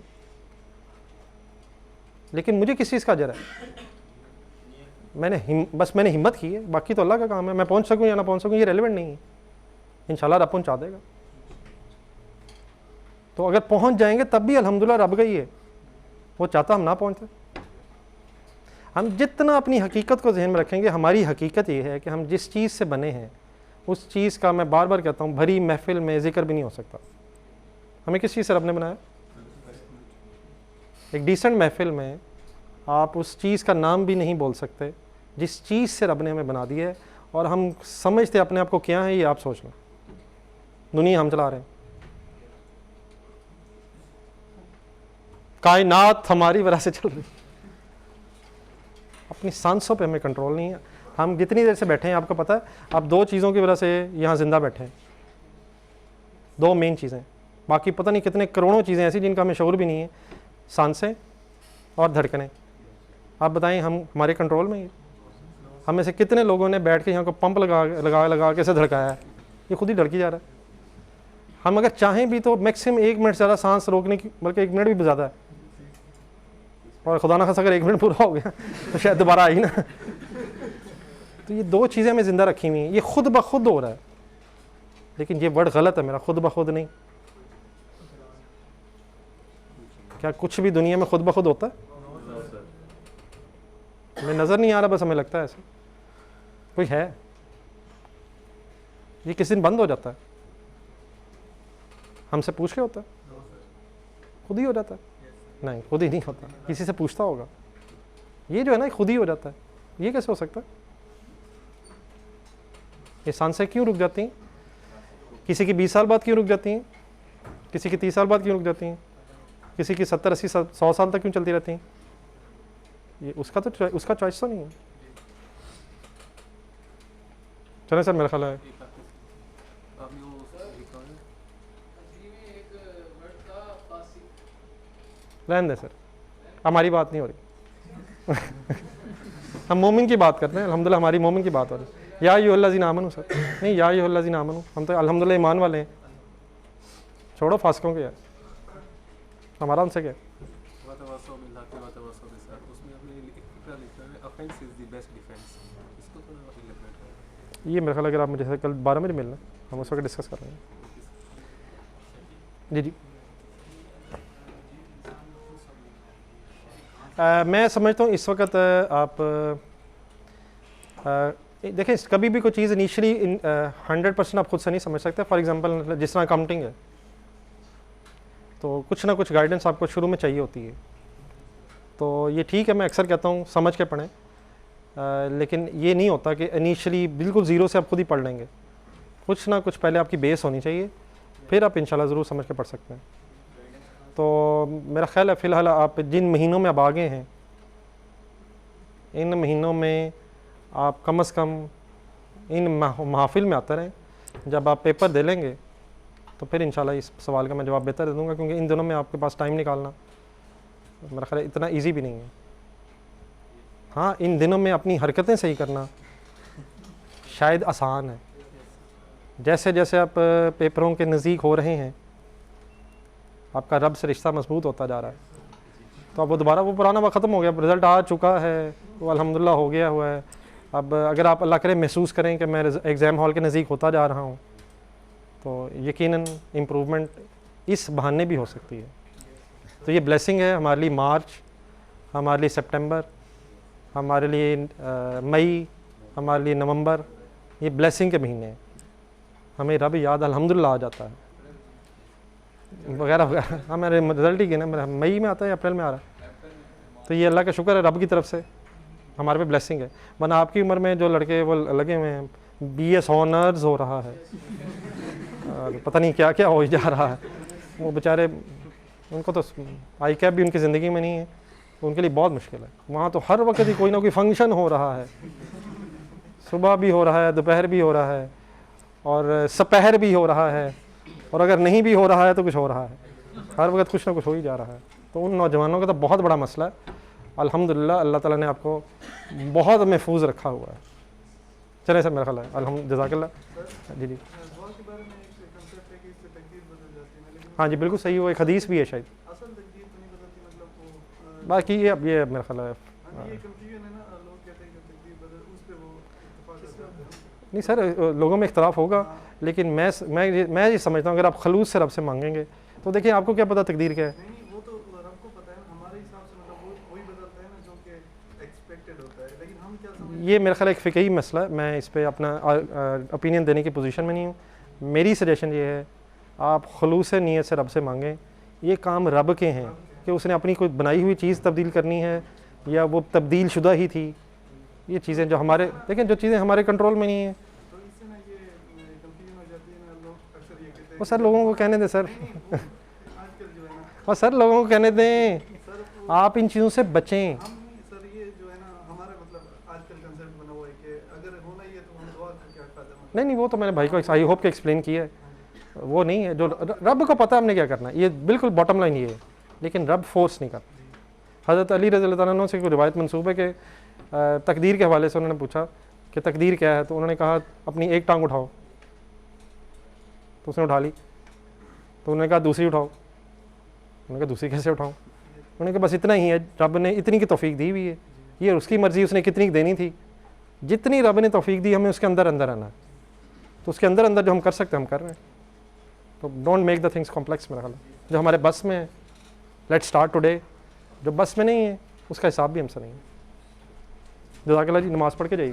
लेकिन मुझे किस चीज़ का अजर है? मैंने हिम्मत की है, बाकी तो अल्लाह का काम है। मैं पहुंच सकूं या ना पहुंच सकूं ये रेलेवेंट नहीं है। इंशाल्लाह रब पहुँचा देगा। तो अगर पहुँच जाएंगे तब भी अल्हम्दुलिल्लाह रब गई है, वो चाहता हम ना पहुँचते। हम जितना अपनी हकीकत को जहन में रखेंगे, हमारी हकीकत ये है कि हम जिस चीज़ से बने हैं उस चीज़ का, मैं बार बार कहता हूँ, भरी महफिल में ज़िक्र भी नहीं हो सकता। हमें किस चीज़ से रब ने बनाया? एक डिसेंट महफिल में आप उस चीज़ का नाम भी नहीं बोल सकते जिस चीज़ से रब ने हमें बना दिया है, और हम समझते अपने आप को क्या है। ये आप सोच लो, दुनिया हम चला रहे हैं, कायनात हमारी वजह से चल रही, अपनी सांसों पे हमें कंट्रोल नहीं है। हम जितनी देर से बैठे हैं, आपको पता है, आप दो चीज़ों की वजह से यहाँ ज़िंदा बैठे हैं, दो मेन चीज़ें। बाकी पता नहीं कितने करोड़ों चीज़ें ऐसी जिनका हमें शऊर भी नहीं है, सांसें और धड़कनें। आप बताएं, हम हमारे कंट्रोल में ही? हम में से कितने लोगों ने बैठ के यहाँ को पंप लगा के ऐसे धड़काया है? ये खुद ही धड़की जा रहा है। हम अगर चाहें भी तो मैक्सिमम 1 मिनट से ज़्यादा सांस रोकने की, बल्कि 1 मिनट भी ज़्यादा है, और खुदा ना खासा अगर 1 मिनट पूरा हो गया तो शायद दोबारा आई ना। तो ये दो चीज़ें हमें ज़िंदा रखी हुई हैं, ये खुद ब खुद हो रहा है। लेकिन ये वर्ड गलत है मेरा, खुद ब खुद नहीं। क्या कुछ भी दुनिया में खुद ब खुद होता है? हमें नज़र नहीं आ रहा, बस हमें लगता है ऐसा कोई है। ये किसी दिन बंद हो जाता है, हमसे पूछ के होता है, खुद ही हो जाता है? नहीं, खुद ही नहीं होता, किसी से पूछता होगा। ये जो है ना, खुद ही हो जाता है। ये कैसे हो सकता है? ये सांसें क्यों रुक जाती हैं? किसी की 20 साल बाद क्यों रुक जाती हैं? किसी की 30 साल बाद क्यों रुक जाती हैं? किसी की 70, 80, 100 साल तक क्यों चलती रहती हैं? ये उसका चॉइस तो नहीं है। चलें सर, मेरा ख्याल है रहने दें सर, हमारी बात नहीं हो रही। हम मोमिन की बात करते हैं, अल्हम्दुलिल्लाह हमारी मोमिन की बात हो रही है। या अय्युहल्लज़ीना आमनू सर, नहीं, या अय्युहल्लज़ीना आमनू, हम तो अल्हम्दुलिल्लाह ईमान वाले हैं। छोड़ो फासिकों के यार, हमारा उनसे क्या? ये मेरे ख्याल अगर आप मुझे कल 12 बजे मिलना, हम उस वक्त डिस्कस कर रहे हैं। जी जी। मैं समझता हूँ इस वक्त आप देखें, कभी भी कोई चीज़ इनिशियली 100% आप खुद से नहीं समझ सकते। फॉर एग्जांपल जिस तरह अकाउंटिंग है, तो कुछ ना कुछ गाइडेंस आपको शुरू में चाहिए होती है। तो ये ठीक है, मैं अक्सर कहता हूँ समझ के पढ़ें, लेकिन ये नहीं होता कि इनिशियली बिल्कुल ज़ीरो से आप खुद ही पढ़ लेंगे। कुछ ना कुछ पहले आपकी बेस होनी चाहिए, फिर आप इंशाल्लाह ज़रूर समझ के पढ़ सकते हैं। तो मेरा ख्याल है फ़िलहाल आप जिन महीनों में अब आगे हैं, इन महीनों में आप कम से कम इन महफिल में आते रहें। जब आप पेपर दे लेंगे तो फिर इंशाल्लाह इस सवाल का मैं जवाब बेहतर दे दूँगा, क्योंकि इन दिनों में आपके पास टाइम निकालना मेरा ख्याल है इतना ईजी भी नहीं है। हाँ, इन दिनों में अपनी हरकतें सही करना शायद आसान है। जैसे जैसे आप पेपरों के नज़दीक हो रहे हैं, आपका रब से रिश्ता मजबूत होता जा रहा है। तो अब वो दोबारा वो पुराना वक्त ख़त्म हो गया, रिज़ल्ट आ चुका है, वो अल्हम्दुलिल्लाह हो गया हुआ है। अब अगर आप अल्लाह करे महसूस करें कि मैं एग्ज़ाम हॉल के नज़दीक होता जा रहा हूँ, तो यकीनन इम्प्रूवमेंट इस बहाने भी हो सकती है। तो ये ब्लेसिंग है हमारे लिए। मार्च, हमारे लिए सितंबर, हमारे लिए मई, हमारे लिए नवंबर, ये ब्लेसिंग के महीने हैं। हमें रब याद अल्हम्दुलिल्लाह आ जाता है वगैरह वगैरह। हाँ, मेरे रिजल्ट ही गए ना, मेरा मई में आता है, अप्रैल में आ रहा है। तो ये अल्लाह का शुक्र है, रब की तरफ से हमारे पे ब्लेसिंग है। वरना आपकी उम्र में जो लड़के वो लगे हुए हैं, BS ऑनर्स हो रहा है, पता नहीं क्या क्या हो जा रहा है, वो बेचारे, उनको तो आई कैप भी उनकी ज़िंदगी में नहीं है, उनके लिए बहुत मुश्किल है। वहाँ तो हर वक्त ही कोई ना कोई फंक्शन हो रहा है, सुबह भी हो रहा है, दोपहर भी हो रहा है, और सपहर भी हो रहा है, और अगर नहीं भी हो रहा है तो कुछ हो रहा है। हर वक्त कुछ ना कुछ हो ही जा रहा है। तो उन नौजवानों का तो बहुत बड़ा मसला है। अल्हम्दुलिल्लाह अल्लाह ताला ने आपको बहुत महफूज रखा हुआ है। चलें सर, मेरा ख्याल है अल्हम्दुलिल्लाह, जज़ाकल्लाह। जी जी, हाँ जी, बिल्कुल सही। वो एक हदीस भी है शायद, बाकी ये अब ये मेरा ख्याल है नहीं सर, लोगों में इख्तलाफ होगा, लेकिन मैं ये समझता हूँ अगर आप खलूस से रब से मांगेंगे तो देखिए आपको क्या पता तकदीर क्या है। नहीं वो तो रब को पता है ना, हमारे हिसाब से मतलब वो वही बदलता है ना जो कि एक्सपेक्टेड होता है, लेकिन हम क्या समझ ये मेरा ख्याल एक फ़िक़ही मसला है, मैं इस पर अपना ओपिनियन देने की पोजीशन में नहीं हूँ। मेरी सजेशन ये है आप खलूस नीयत से रब से मांगें। ये काम रब के हैं कि उसने अपनी कोई बनाई हुई चीज़ तब्दील करनी है या वो तब्दील शुदा ही थी। ये चीज़ें जो हमारे देखें, जो चीज़ें हमारे कंट्रोल में नहीं हैं तो इससे ना ये कंफ्यूजन हो जाती है ना, लोग अक्सर ये कहते हैं वो सर लोगों को कहने दें सर आजकल जो है ना और सर लोगों को कहने दें, सर आप इन चीज़ों से बचें। हम सर ये जो है ना हमारा मतलब आजकल कंसेप्ट बना हुआ है कि अगर होना ही है तो हम दुआ करके हटा दें। नहीं वो तो मैंने भाई को आई होप के एक्सप्लेन किया है, वो नहीं है जो रब को पता हमने क्या करना है, ये बिल्कुल बॉटम लाइन ये है, लेकिन रब फोर्स नहीं करता। हज़रत अली रज़ी अल्लाह तआला से कोई रिवायत मंसूब है कि तकदीर के हवाले से उन्होंने पूछा कि तकदीर क्या है, तो उन्होंने कहा अपनी एक टांग उठाओ, तो उसने उठा ली। तो उन्होंने कहा दूसरी उठाओ, उन्होंने कहा दूसरी कैसे उठाऊँ? उन्होंने कहा बस इतना ही है, रब ने इतनी की तौफीक दी हुई है, ये उसकी मर्ज़ी, उसने कितनी देनी थी, जितनी रब ने तौफीक दी हमें उसके अंदर अंदर आना है। तो उसके अंदर अंदर जो हम कर सकते हैं हम कर रहे हैं। तो don't make the things complex. मेरा ख्याल है जो हमारे बस में है लेट्स स्टार्ट टुडे, जो बस में नहीं है उसका हिसाब भी हमसे नहीं है। जज़ाकल्लाह जी, नमाज़ पढ़ के जाइए।